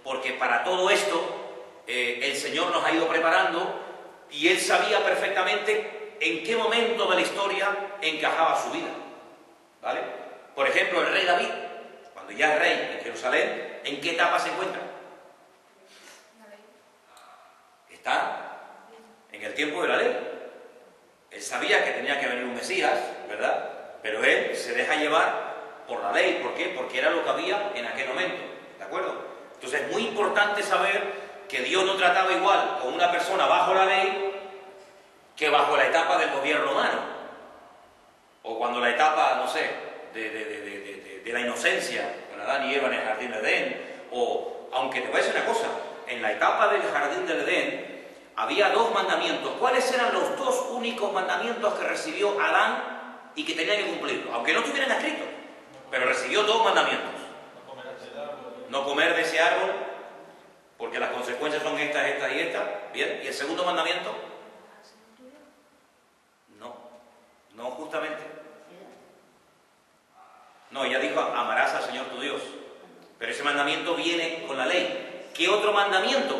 porque para todo esto el Señor nos ha ido preparando, y él sabía perfectamente en qué momento de la historia encajaba su vida. ¿Vale? Por ejemplo, el rey David, cuando ya es rey en Jerusalén, ¿en qué etapa se encuentra? Está en el tiempo de la ley. Él sabía que tenía que venir un Mesías, ¿verdad? Pero él se deja llevar por la ley. ¿Por qué? Porque era lo que había en aquel momento. ¿De acuerdo? Entonces es muy importante saber que Dios no trataba igual con una persona bajo la ley que bajo la etapa del gobierno humano. O cuando la etapa, no sé, de la inocencia, con Adán y Eva en el jardín del Edén. O, aunque te voy a decir una cosa, en la etapa del jardín del Edén había dos mandamientos. ¿Cuáles eran los dos únicos mandamientos que recibió Adán y que tenía que cumplirlo? Aunque no estuvieran escritos, pero recibió dos mandamientos. No comer de ese árbol, porque las consecuencias son estas, estas y estas. Bien, ¿y el segundo mandamiento? No, justamente. No, ella dijo, amarás al Señor tu Dios. Pero ese mandamiento viene con la ley. ¿Qué otro mandamiento?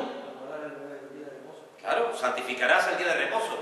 Claro, santificarás el día de reposo.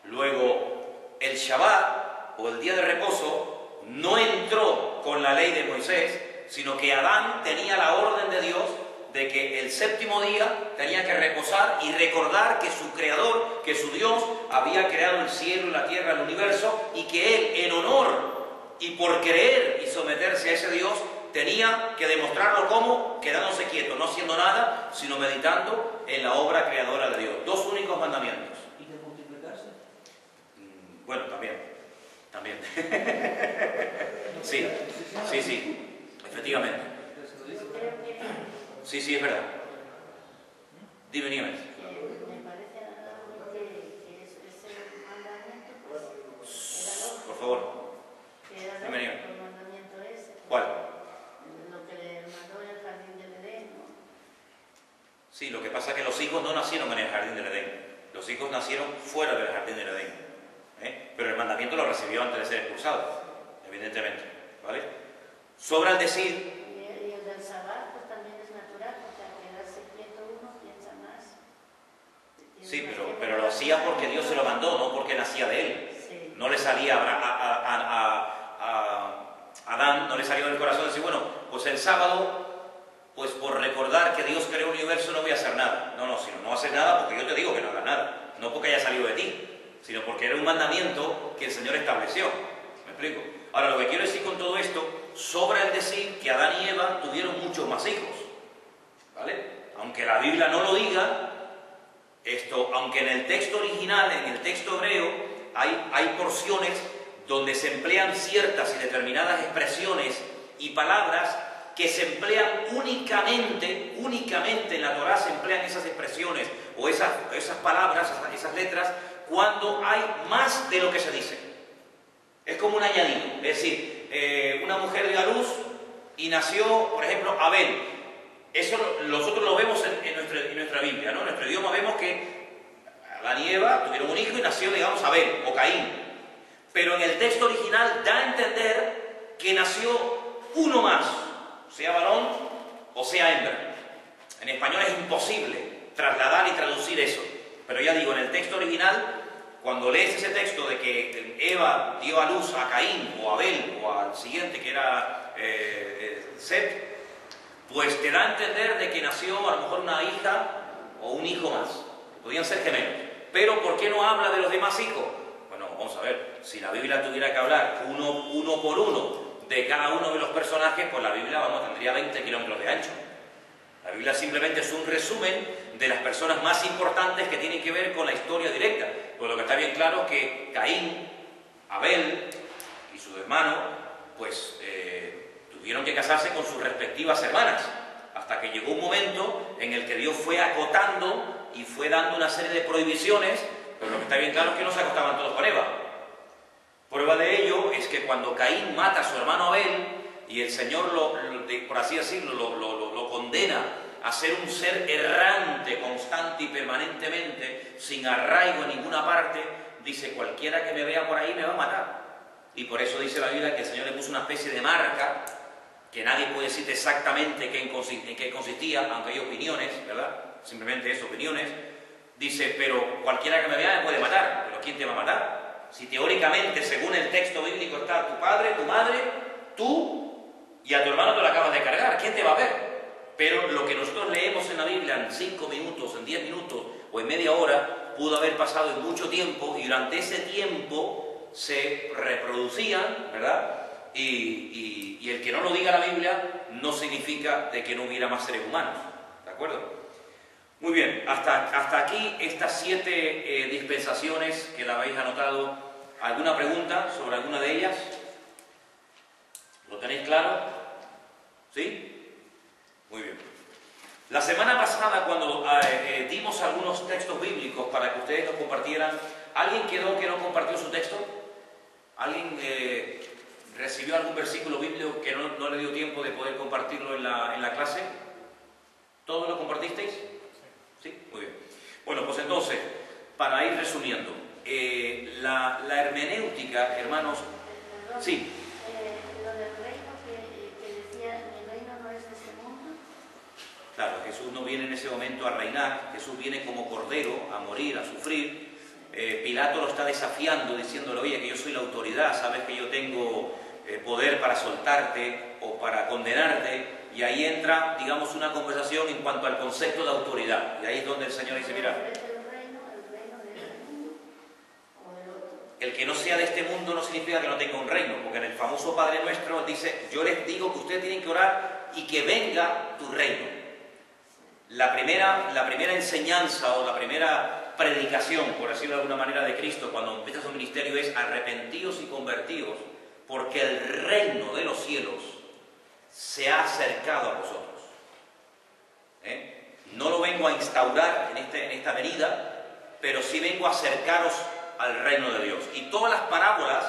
Luego, el Shabbat, o el día de reposo, no entró con la ley de Moisés, sino que Adán tenía la orden de Dios de que el séptimo día tenía que reposar y recordar que su Creador, que su Dios, había creado el cielo, la tierra, el universo, y que Él, en honor y por creer y someterse a ese Dios, tenía que demostrarlo como quedándose quieto, no haciendo nada, sino meditando en la obra creadora de Dios. Dos únicos mandamientos. ¿Y de multiplicarse? Bueno, también. Sí, efectivamente. Sí, es verdad. Dime, Nieves. Me parece que ese mandamiento, pues, era lógico. Por favor. Que era Dime, Nieves. el mandamiento ese. ¿Cuál? Lo que le mandó en el jardín del Edén, ¿no? Sí, lo que pasa es que los hijos no nacieron en el jardín del Edén. Los hijos nacieron fuera del jardín del Edén. Pero el mandamiento lo recibió antes de ser expulsado, evidentemente. ¿Vale? Sobra el decir. Y el del Sabbat, pues también es natural, porque al quedarse quieto uno piensa más. Sí, pero lo hacía porque Dios se lo mandó, no porque nacía de él. Sí. No le salía a Adán, no le salió del corazón decir, bueno, pues el sábado pues por recordar que Dios creó el universo no voy a hacer nada. No, sino no haces nada porque yo te digo que no hagas nada. No porque haya salido de ti, sino porque era un mandamiento que el Señor estableció. ¿Me explico? Ahora, lo que quiero decir con todo esto, sobra el decir que Adán y Eva tuvieron muchos más hijos. ¿Vale? Aunque la Biblia no lo diga, aunque en el texto original, en el texto hebreo, hay porciones donde se emplean ciertas y determinadas expresiones y palabras que se emplean únicamente en la Torá se emplean esas expresiones o esas palabras, esas letras, cuando hay más de lo que se dice. Es como un añadido. Es decir, una mujer dio a luz y nació, por ejemplo, Abel. Eso nosotros lo vemos en nuestra Biblia, ¿no? En nuestro idioma vemos que Adán y Eva tuvieron un hijo y nació, digamos, Abel o Caín. Pero en el texto original da a entender que nació uno más, sea varón o sea hembra. En español es imposible trasladar y traducir eso. Pero ya digo, en el texto original, cuando lees ese texto de que Eva dio a luz a Caín o a Abel o al siguiente que era Set, pues te da a entender de que nació a lo mejor una hija o un hijo más. Podían ser gemelos. Pero ¿por qué no habla de los demás hijos? Bueno, vamos a ver. Si la Biblia tuviera que hablar uno por uno de cada uno de los personajes, pues la Biblia, tendría 20 kilómetros de ancho. La Biblia simplemente es un resumen de las personas más importantes que tienen que ver con la historia directa. Pues lo que está bien claro es que Caín, Abel y su hermano, pues tuvieron que casarse con sus respectivas hermanas, hasta que llegó un momento en el que Dios fue acotando y fue dando una serie de prohibiciones, pero lo que está bien claro es que no se acostaban todos con Eva. Prueba de ello es que cuando Caín mata a su hermano Abel y el Señor, por así decirlo, lo condena a ser un ser errante, constante y permanentemente, sin arraigo en ninguna parte, dice, cualquiera que me vea por ahí me va a matar. Y por eso dice la Biblia que el Señor le puso una especie de marca, que nadie puede decirte exactamente en qué consistía, aunque hay opiniones, ¿verdad? Simplemente eso, opiniones. Dice, pero cualquiera que me vea me puede matar. ¿Pero quién te va a matar? Si teóricamente, según el texto bíblico, está tu padre, tu madre, tú y a tu hermano te lo acabas de cargar. ¿Quién te va a ver? Pero lo que nosotros leemos en la Biblia en 5 minutos, en 10 minutos o en media hora, pudo haber pasado en mucho tiempo y durante ese tiempo se reproducían, ¿verdad? Y el que no lo diga la Biblia no significa de que no hubiera más seres humanos, ¿de acuerdo? Muy bien, hasta aquí estas 7 dispensaciones que la habéis anotado. ¿Alguna pregunta sobre alguna de ellas? ¿Lo tenéis claro? ¿Sí? Muy bien. La semana pasada, cuando dimos algunos textos bíblicos para que ustedes los compartieran, ¿alguien quedó que no compartió su texto? ¿Alguien recibió algún versículo bíblico que no le dio tiempo de poder compartirlo en la clase? ¿Todos lo compartisteis? Sí, muy bien. Bueno, pues entonces, para ir resumiendo, la hermenéutica, hermanos... Sí. Lo del reino que decía, mi reino no es de este mundo. Claro, Jesús no viene en ese momento a reinar, Jesús viene como cordero a morir, a sufrir. Pilato lo está desafiando, diciéndole, oye, que yo soy la autoridad, sabes que yo tengo poder para soltarte o para condenarte. Y ahí entra, digamos, una conversación en cuanto al concepto de autoridad. Y ahí es donde el Señor dice, mira, ¿Es el reino de este mundo o del otro? el que no sea de este mundo no significa que no tenga un reino, porque en el famoso Padre Nuestro dice, yo les digo que ustedes tienen que orar y que venga tu reino. La primera enseñanza o la primera predicación, por decirlo de alguna manera, de Cristo cuando empieza su ministerio es arrepentíos y convertíos, porque el reino de los cielos se ha acercado a vosotros. No lo vengo a instaurar en esta venida, pero sí vengo a acercaros al reino de Dios. Y todas las parábolas,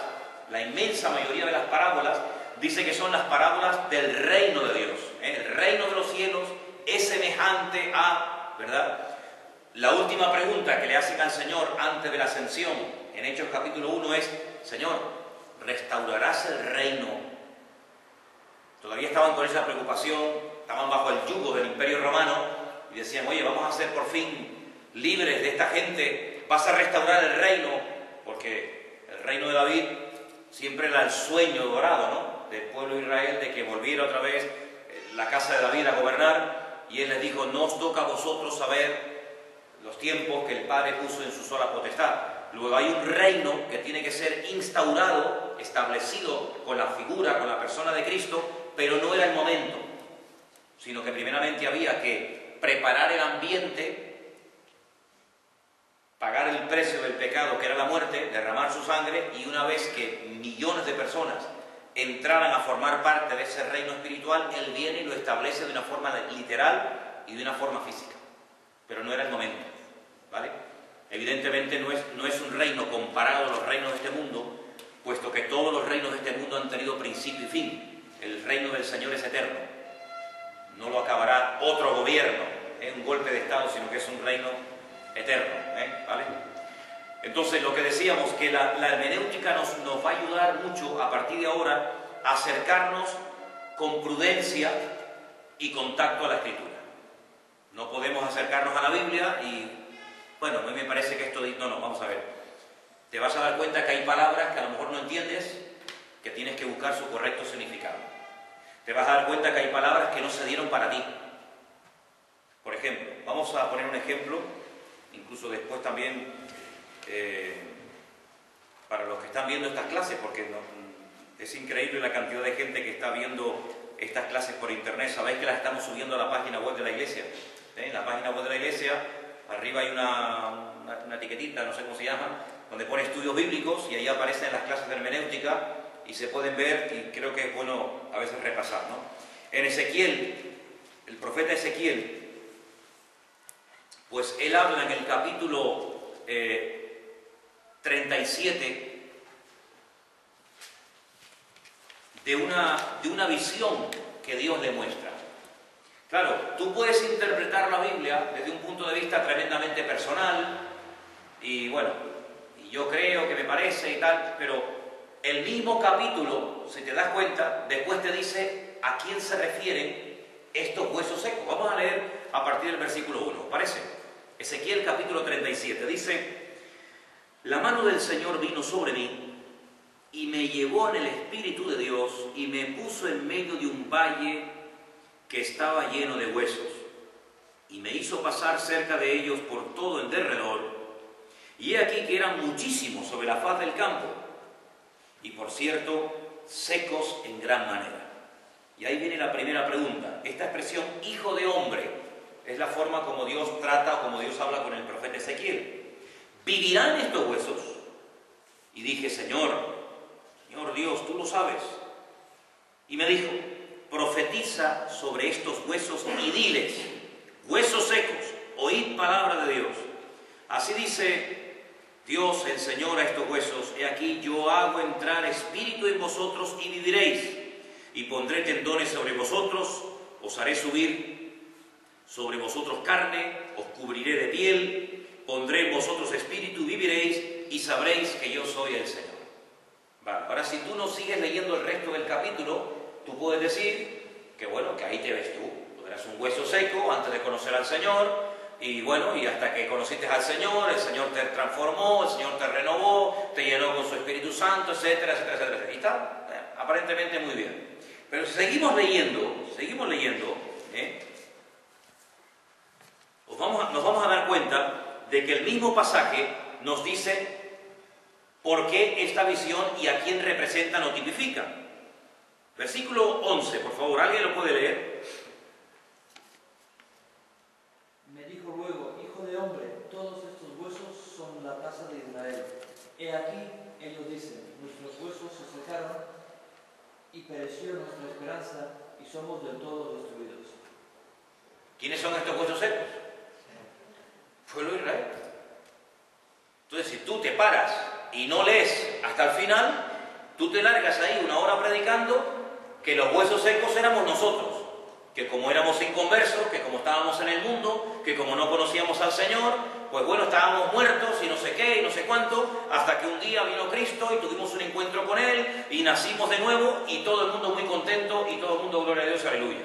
la inmensa mayoría de las parábolas, dice que son las parábolas del reino de Dios. El reino de los cielos es semejante a, ¿verdad? La última pregunta que le hacen al Señor antes de la ascensión, en Hechos capítulo 1, es, Señor, ¿restaurarás el reino? Todavía estaban con esa preocupación, estaban bajo el yugo del Imperio Romano y decían, oye, vamos a ser por fin libres de esta gente, vas a restaurar el reino, porque el reino de David siempre era el sueño dorado, ¿no?, del pueblo de Israel, de que volviera otra vez la casa de David a gobernar, y él les dijo: no os toca a vosotros saber los tiempos que el Padre puso en su sola potestad. Luego hay un reino que tiene que ser instaurado, establecido con la figura, con la persona de Cristo, pero no era el momento, sino que primeramente había que preparar el ambiente, pagar el precio del pecado, que era la muerte, derramar su sangre, y una vez que millones de personas entraran a formar parte de ese reino espiritual, Él viene y lo establece de una forma literal y de una forma física. Pero no era el momento, ¿vale? Evidentemente no es un reino comparado a los reinos de este mundo, puesto que todos los reinos de este mundo han tenido principio y fin. El reino del Señor es eterno. No lo acabará otro gobierno, un golpe de Estado, sino que es un reino eterno, ¿vale? Entonces, lo que decíamos, que la hermenéutica nos va a ayudar mucho a partir de ahora a acercarnos con prudencia y contacto a la Escritura. No podemos acercarnos a la Biblia y, bueno, a mí me parece que esto... No, vamos a ver. Te vas a dar cuenta que hay palabras que a lo mejor no entiendes, que tienes que buscar su correcto significado. Te vas a dar cuenta que hay palabras que no se dieron para ti. Por ejemplo, vamos a poner un ejemplo, incluso después también, para los que están viendo estas clases, porque es increíble la cantidad de gente que está viendo estas clases por internet. Sabéis que las estamos subiendo a la página web de la iglesia. En la página web de la iglesia, arriba hay una etiquetita, no sé cómo se llama, donde pone estudios bíblicos, y ahí aparecen las clases de hermenéutica y se pueden ver, y creo que es bueno a veces repasar, ¿no? En Ezequiel, el profeta Ezequiel, pues él habla en el capítulo 37 de una visión que Dios le muestra. Claro, tú puedes interpretar la Biblia desde un punto de vista tremendamente personal, y bueno, y yo creo que me parece y tal, pero el mismo capítulo, si te das cuenta, después te dice a quién se refieren estos huesos secos. Vamos a leer a partir del versículo 1, ¿os parece? Ezequiel capítulo 37, dice: la mano del Señor vino sobre mí y me llevó en el Espíritu de Dios y me puso en medio de un valle que estaba lleno de huesos, y me hizo pasar cerca de ellos por todo el derredor, y he aquí que eran muchísimos sobre la faz del campo, y por cierto, secos en gran manera. Y ahí viene la primera pregunta. Esta expresión, hijo de hombre, es la forma como Dios trata, o como Dios habla con el profeta Ezequiel. ¿Vivirán estos huesos? Y dije: Señor Dios, tú lo sabes. Y me dijo: profetiza sobre estos huesos y diles: huesos secos, oíd palabra de Dios. Así dice Dios, el Señor, a estos huesos: he aquí yo hago entrar espíritu en vosotros y viviréis, y pondré tendones sobre vosotros, os haré subir sobre vosotros carne, os cubriré de piel, pondré en vosotros espíritu y viviréis, y sabréis que yo soy el Señor. Vale, ahora si tú no sigues leyendo el resto del capítulo, tú puedes decir que bueno, que ahí te ves tú. Tú eras un hueso seco antes de conocer al Señor, y bueno, y hasta que conociste al Señor, el Señor te transformó, el Señor te renovó, te llenó con su Espíritu Santo, etcétera, etcétera, etcétera. Y está aparentemente muy bien. Pero si seguimos leyendo, nos vamos a dar cuenta de que el mismo pasaje nos dice por qué esta visión y a quién representa o tipifica. Versículo 11, por favor, ¿alguien lo puede leer? Me dijo luego: hijo de hombre, todos estos huesos son la casa de Israel. He aquí, ellos dicen: nuestros huesos se secaron y pereció nuestra esperanza y somos del todo destruidos. ¿Quiénes son estos huesos secos? Pueblo de Israel. Entonces, si tú te paras y no lees hasta el final, tú te largas ahí una hora predicando que los huesos secos éramos nosotros, que como éramos inconversos, que como estábamos en el mundo, que como no conocíamos al Señor, pues bueno, estábamos muertos y no sé qué y no sé cuánto, hasta que un día vino Cristo y tuvimos un encuentro con Él y nacimos de nuevo, y todo el mundo muy contento y todo el mundo gloria a Dios, aleluya.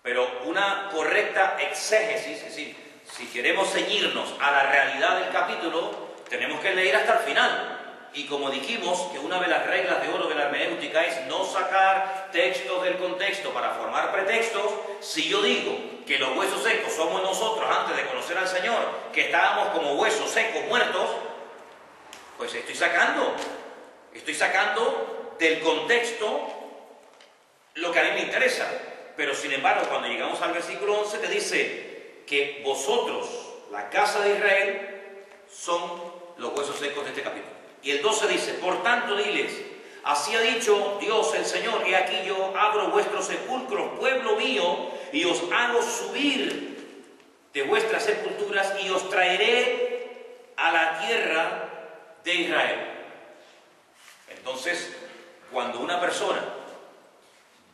Pero una correcta exégesis, es decir, si queremos ceñirnos a la realidad del capítulo, tenemos que leer hasta el final Y como dijimos que una de las reglas de oro de la hermenéutica es no sacar textos del contexto para formar pretextos, si yo digo que los huesos secos somos nosotros antes de conocer al Señor, que estábamos como huesos secos muertos, pues estoy sacando del contexto lo que a mí me interesa. Pero sin embargo, cuando llegamos al versículo 11 te dice que vosotros, la casa de Israel, son los huesos secos de este capítulo. Y el 12 dice, por tanto diles, así ha dicho Dios el Señor, he aquí yo abro vuestros sepulcros, pueblo mío, y os hago subir de vuestras sepulturas y os traeré a la tierra de Israel. Entonces, cuando una persona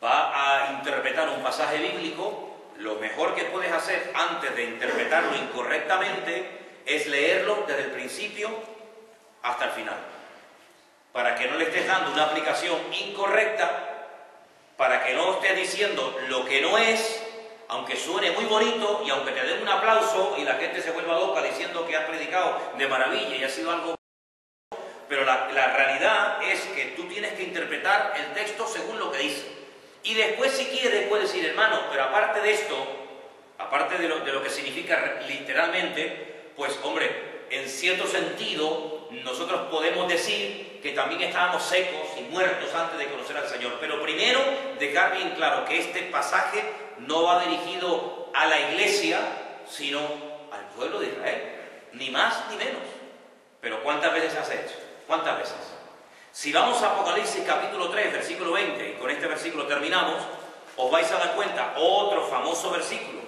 va a interpretar un pasaje bíblico, lo mejor que puedes hacer antes de interpretarlo incorrectamente es leerlo desde el principio hasta el final, para que no le estés dando una aplicación incorrecta, para que no estés diciendo lo que no es, aunque suene muy bonito y aunque te den un aplauso y la gente se vuelva loca diciendo que has predicado de maravilla y ha sido algo. Pero la realidad es que tú tienes que interpretar el texto según lo que dice. Y después, si quieres, puedes decir, hermano, pero aparte de esto, aparte de lo que significa literalmente, pues hombre, en cierto sentido, nosotros podemos decir que también estábamos secos y muertos antes de conocer al Señor. Pero primero, dejar bien claro que este pasaje no va dirigido a la iglesia, sino al pueblo de Israel. Ni más ni menos. Pero ¿cuántas veces has hecho? ¿Cuántas veces? Si vamos a Apocalipsis capítulo 3, versículo 20, y con este versículo terminamos, os vais a dar cuenta, otro famoso versículo,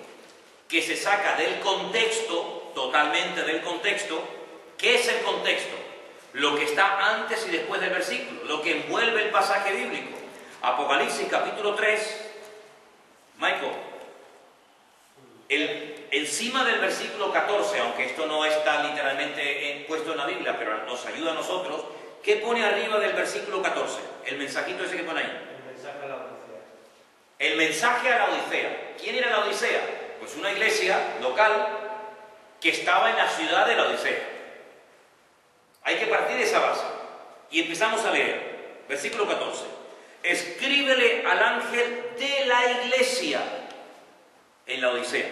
que se saca del contexto, totalmente del contexto. ¿Qué es el contexto? Lo que está antes y después del versículo, lo que envuelve el pasaje bíblico. Apocalipsis capítulo 3, Michael, encima del versículo 14, aunque esto no está literalmente puesto en la Biblia, pero nos ayuda a nosotros, ¿qué pone arriba del versículo 14? El mensajito ese que pone ahí. El mensaje a la Odisea. El mensaje a la Odisea. ¿Quién era la Odisea? Pues una iglesia local que estaba en la ciudad de la Odisea. Hay que partir de esa base. Y empezamos a leer. Versículo 14. Escríbele al ángel de la iglesia en la Odisea.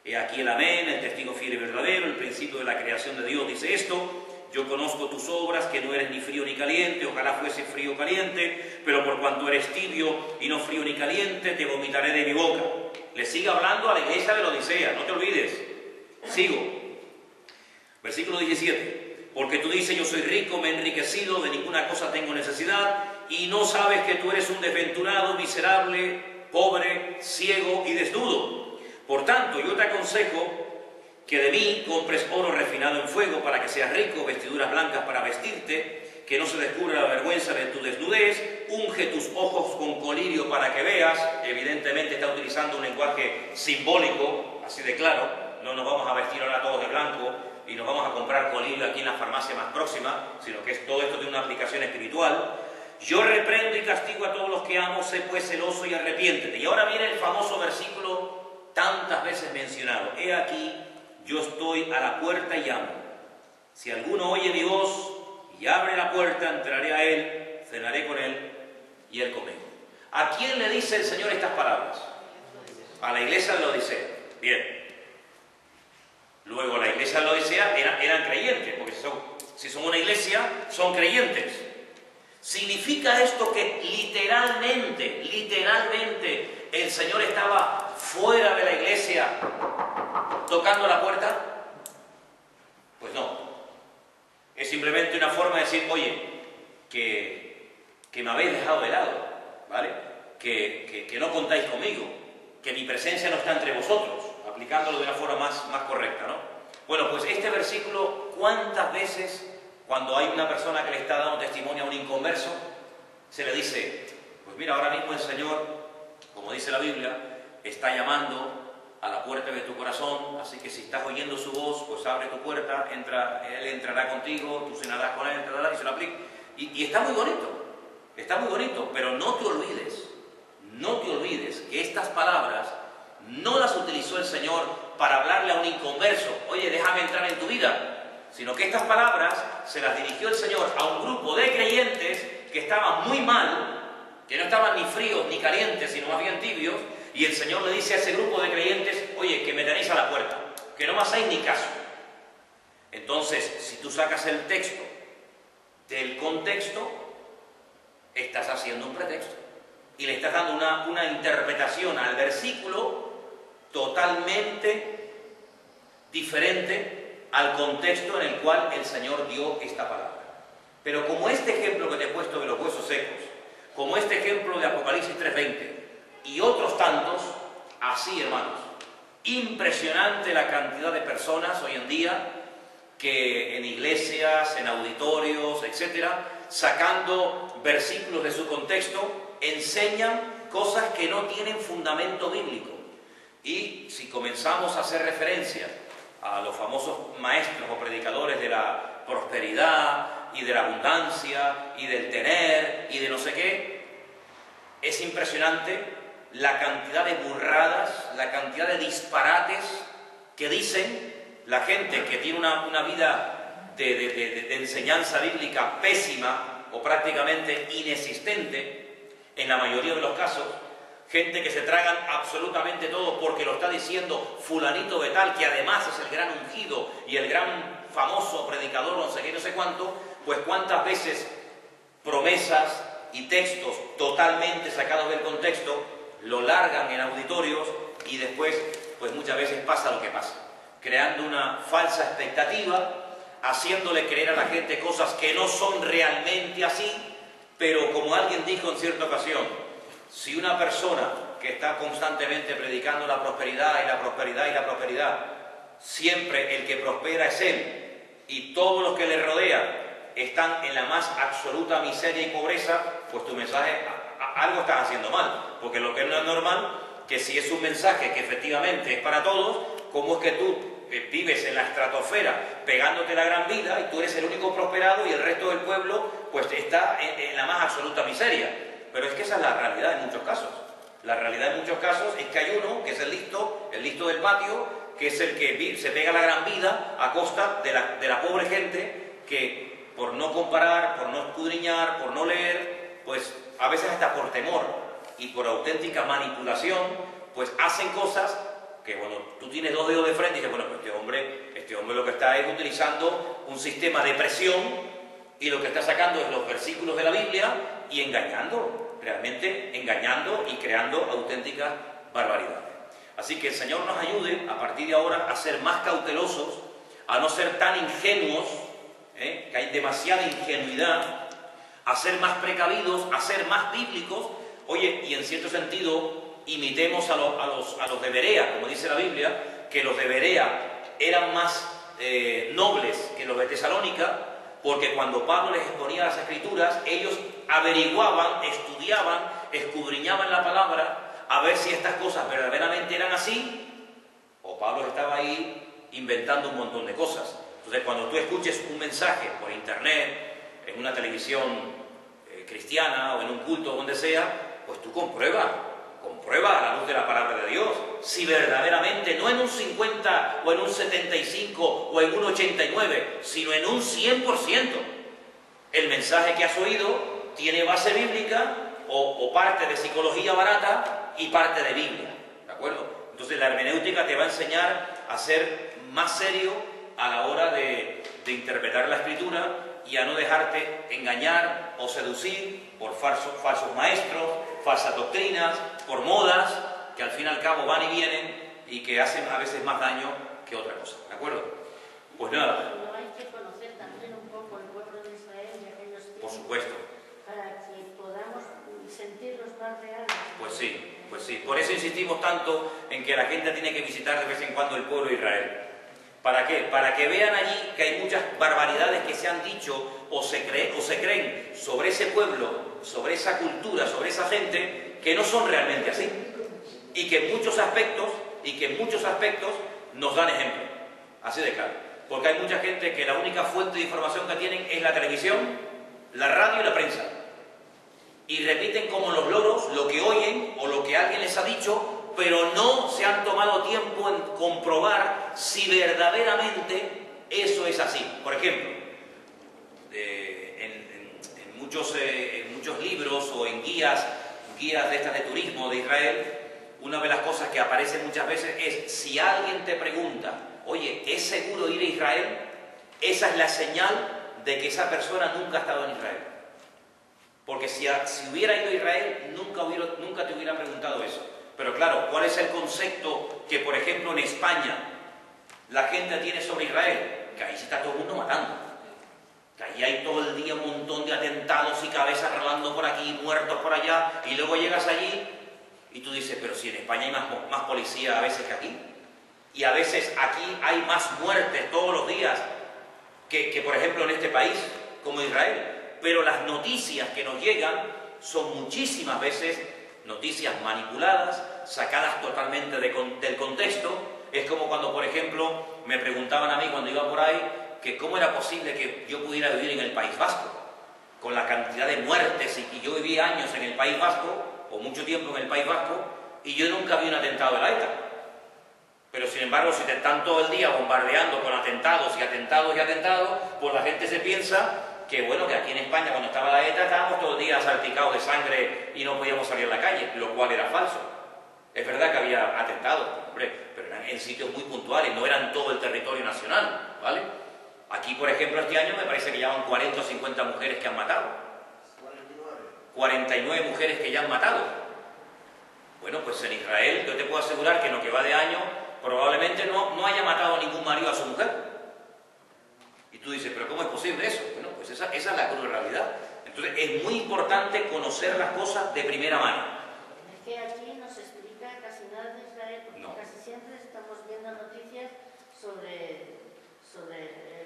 He aquí el amén, el testigo fiel y verdadero, el principio de la creación de Dios dice esto. Yo conozco tus obras, que no eres ni frío ni caliente, ojalá fuese frío o caliente, pero por cuanto eres tibio y no frío ni caliente, te vomitaré de mi boca. Le sigue hablando a la iglesia de la Odisea, no te olvides. Sigo. Versículo 17. Porque tú dices, yo soy rico, me he enriquecido, de ninguna cosa tengo necesidad, y no sabes que tú eres un desventurado, miserable, pobre, ciego y desnudo. Por tanto, yo te aconsejo que de mí compres oro refinado en fuego para que seas rico, vestiduras blancas para vestirte, que no se descubra la vergüenza de tu desnudez, unge tus ojos con colirio para que veas. Evidentemente está utilizando un lenguaje simbólico, así de claro. No nos vamos a vestir ahora todos de blanco y nos vamos a comprar colirio aquí en la farmacia más próxima, sino que todo esto tiene una aplicación espiritual. Yo reprendo y castigo a todos los que amo, sé pues celoso y arrepiéntete. Y ahora viene el famoso versículo tantas veces mencionado. He aquí, yo estoy a la puerta y llamo. Si alguno oye mi voz y abre la puerta, entraré a él, cenaré con él y él conmigo. ¿A quién le dice el Señor estas palabras? A la iglesia de la Odisea. Bien. Luego la iglesia de la Odisea eran creyentes, porque si son una iglesia, son creyentes. ¿Significa esto que literalmente, el Señor estaba fuera de la iglesia tocando la puerta? Pues no. Es simplemente una forma de decir, oye, que me habéis dejado de lado, ¿vale? Que no contáis conmigo, que mi presencia no está entre vosotros, aplicándolo de una forma más correcta, ¿no? Bueno, pues este versículo, ¿cuántas veces cuando hay una persona que le está dando testimonio a un inconverso, se le dice, pues mira, ahora mismo el Señor, como dice la Biblia, está llamando a la puerta de tu corazón, así que si estás oyendo su voz, pues abre tu puerta, Él entrará contigo, tú cenarás con Él, y se lo aplica. Y está muy bonito, pero no te olvides que estas palabras no las utilizó el Señor para hablarle a un inconverso, oye, déjame entrar en tu vida, sino que estas palabras se las dirigió el Señor a un grupo de creyentes que estaban muy mal, que no estaban ni fríos ni calientes, sino más bien tibios, y el Señor le dice a ese grupo de creyentes, oye, que me tenéis a la puerta, que no me hacéis ni caso. Entonces, si tú sacas el texto del contexto, estás haciendo un pretexto y le estás dando una interpretación al versículo totalmente diferente al contexto en el cual el Señor dio esta palabra. Pero como este ejemplo que te he puesto de los huesos secos, como este ejemplo de Apocalipsis 3:20 y otros tantos, así, hermanos, impresionante la cantidad de personas hoy en día que en iglesias, en auditorios, etcétera, sacando versículos de su contexto, enseñan cosas que no tienen fundamento bíblico. Y si comenzamos a hacer referencia a los famosos maestros o predicadores de la prosperidad y de la abundancia y del tener y de no sé qué, es impresionante la cantidad de burradas, la cantidad de disparates que dicen la gente que tiene una vida de enseñanza bíblica pésima o prácticamente inexistente, en la mayoría de los casos, gente que se tragan absolutamente todo porque lo está diciendo fulanito de tal, que además es el gran ungido y el gran famoso predicador, no sé qué, no sé cuánto, pues cuántas veces promesas y textos totalmente sacados del contexto lo largan en auditorios y después, pues muchas veces pasa lo que pasa, creando una falsa expectativa, haciéndole creer a la gente cosas que no son realmente así, pero como alguien dijo en cierta ocasión, si una persona que está constantemente predicando la prosperidad y la prosperidad y la prosperidad, siempre el que prospera es él, y todos los que le rodean están en la más absoluta miseria y pobreza, pues tu mensaje, algo estás haciendo mal, porque lo que no es normal, que si es un mensaje que efectivamente es para todos, ¿cómo es que tú vives en la estratosfera pegándote la gran vida y tú eres el único prosperado y el resto del pueblo pues está en la más absoluta miseria? Pero es que esa es la realidad en muchos casos. La realidad en muchos casos es que hay uno que es el listo del patio, que es el que se pega la gran vida a costa de la pobre gente que por no comparar, por no escudriñar, por no leer, pues a veces hasta por temor y por auténtica manipulación, pues hacen cosas que, bueno, tú tienes dos dedos de frente y dices, bueno, pues este hombre lo que está es utilizando un sistema de presión y lo que está sacando es los versículos de la Biblia y engañando, realmente engañando y creando auténticas barbaridades. Así que el Señor nos ayude a partir de ahora a ser más cautelosos, a no ser tan ingenuos, que hay demasiada ingenuidad, a ser más precavidos, a ser más bíblicos. Oye, y en cierto sentido imitemos a los de Berea, como dice la Biblia, que los de Berea eran más nobles que los de Tesalónica, porque cuando Pablo les exponía las Escrituras, ellos averiguaban, estudiaban, escudriñaban la palabra, a ver si estas cosas verdaderamente eran así, o Pablo estaba ahí inventando un montón de cosas. Entonces, cuando tú escuches un mensaje por internet, en una televisión cristiana o en un culto, donde sea, pues tú comprueba a la luz de la palabra de Dios, si verdaderamente, no en un 50 o en un 75 o en un 89, sino en un 100%, el mensaje que has oído tiene base bíblica o parte de psicología barata y parte de Biblia, ¿de acuerdo? Entonces la hermenéutica te va a enseñar a ser más serio a la hora de interpretar la Escritura y a no dejarte engañar o seducir por falsos maestros, falsas doctrinas, por modas, que al fin y al cabo van y vienen y que hacen a veces más daño que otra cosa, ¿de acuerdo? Pues nada. No hay que conocer también un poco el pueblo de Israel de aquellos tiempos. Por supuesto. Para que podamos sentirlos más reales. Pues sí, pues sí. Por eso insistimos tanto en que la gente tiene que visitar de vez en cuando el pueblo de Israel. ¿Para qué? Para que vean allí que hay muchas barbaridades que se han dicho o se creen sobre ese pueblo, sobre esa cultura, sobre esa gente, que no son realmente así. Y que en muchos aspectos nos dan ejemplo. Así de claro. Porque hay mucha gente que la única fuente de información que tienen es la televisión, la radio y la prensa. Y repiten como los loros lo que oyen o lo que alguien les ha dicho, pero no se han tomado tiempo en comprobar si verdaderamente Eso es así. Por ejemplo, en muchos libros o en guías de estas de turismo de Israel, una de las cosas que aparece muchas veces es, si alguien te pregunta, oye, ¿es seguro ir a Israel? Esa es la señal de que esa persona nunca ha estado en Israel. Porque si hubiera ido a Israel, nunca te hubiera preguntado eso. Pero claro, ¿cuál es el concepto que, por ejemplo, en España la gente tiene sobre Israel? Que ahí sí está todo el mundo matando. Que ahí hay todo el día un montón de atentados y cabezas rolando por aquí, muertos por allá, y luego llegas allí y tú dices, pero si en España hay más policía a veces que aquí. Y a veces aquí hay más muertes todos los días que por ejemplo, en este país, como Israel. Pero las noticias que nos llegan son muchísimas veces noticias manipuladas, sacadas totalmente del contexto. Es como cuando, por ejemplo, me preguntaban a mí cuando iba por ahí que cómo era posible que yo pudiera vivir en el País Vasco, con la cantidad de muertes, y yo viví años en el País Vasco, o mucho tiempo en el País Vasco, y yo nunca vi un atentado de la ETA. Pero sin embargo, si te están todo el día bombardeando con atentados y atentados y atentados, pues la gente se piensa que bueno, que aquí en España cuando estaba la ETA estábamos todo el día salpicados de sangre y no podíamos salir a la calle, lo cual era falso. Es verdad que había atentados, hombre, pero eran en sitios muy puntuales, no eran todo el territorio nacional, ¿vale? Aquí, por ejemplo, este año me parece que ya van 40 o 50 mujeres que han matado. 49 mujeres que ya han matado. Bueno, pues en Israel yo te puedo asegurar que en lo que va de año probablemente no haya matado a ningún marido a su mujer. Y tú dices, ¿pero cómo es posible eso? Bueno, pues esa es la cruel realidad. Entonces es muy importante conocer las cosas de primera mano. Es que aquí no se explica casi nada de Israel, porque No. casi siempre estamos viendo noticias sobre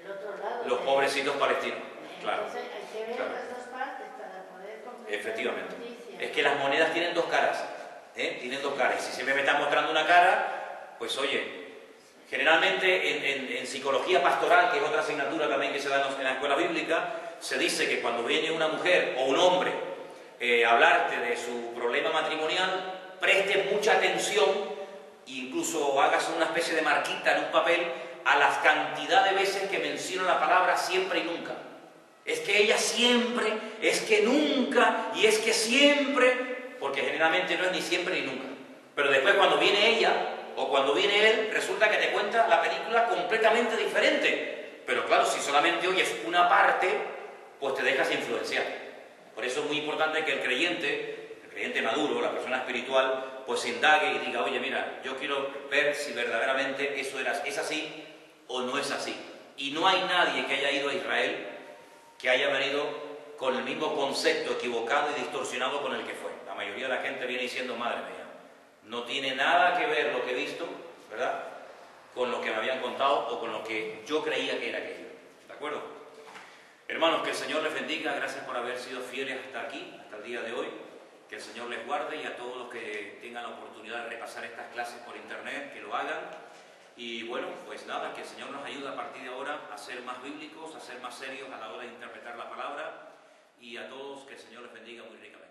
el otro lado. Los pobrecitos palestinos, claro. Entonces hay que ver Claro. las dos partes para poder comprender Efectivamente. la noticia. Es que las monedas tienen dos caras, ¿eh? Tienen dos caras. Y si siempre me están mostrando una cara, pues oye, generalmente en psicología pastoral, que es otra asignatura también que se da en la escuela bíblica, se dice que cuando viene una mujer o un hombre a hablarte de su problema matrimonial, preste mucha atención, incluso hagas una especie de marquita en un papel a la cantidad de veces que menciona la palabra siempre y nunca. Es que ella siempre, es que nunca, y es que siempre, porque generalmente no es ni siempre ni nunca. Pero después cuando viene ella o cuando viene él, resulta que te cuenta la película completamente diferente. Pero claro, si solamente oyes una parte, pues te dejas influenciar. Por eso es muy importante que el creyente maduro, la persona espiritual, pues se indague y diga, oye, mira, yo quiero ver si verdaderamente eso es así o no es así. Y no hay nadie que haya ido a Israel que haya venido con el mismo concepto equivocado y distorsionado con el que fue. La mayoría de la gente viene diciendo, madre mía, no tiene nada que ver lo que he visto, ¿verdad?, con lo que me habían contado o con lo que yo creía que era aquello. ¿De acuerdo? Hermanos, que el Señor les bendiga. Gracias por haber sido fieles hasta aquí, hasta el día de hoy. Que el Señor les guarde, y a todos los que tengan la oportunidad de repasar estas clases por internet, que lo hagan. Y bueno, pues nada, que el Señor nos ayude a partir de ahora a ser más bíblicos, a ser más serios a la hora de interpretar la palabra. Y a todos que el Señor les bendiga muy ricamente.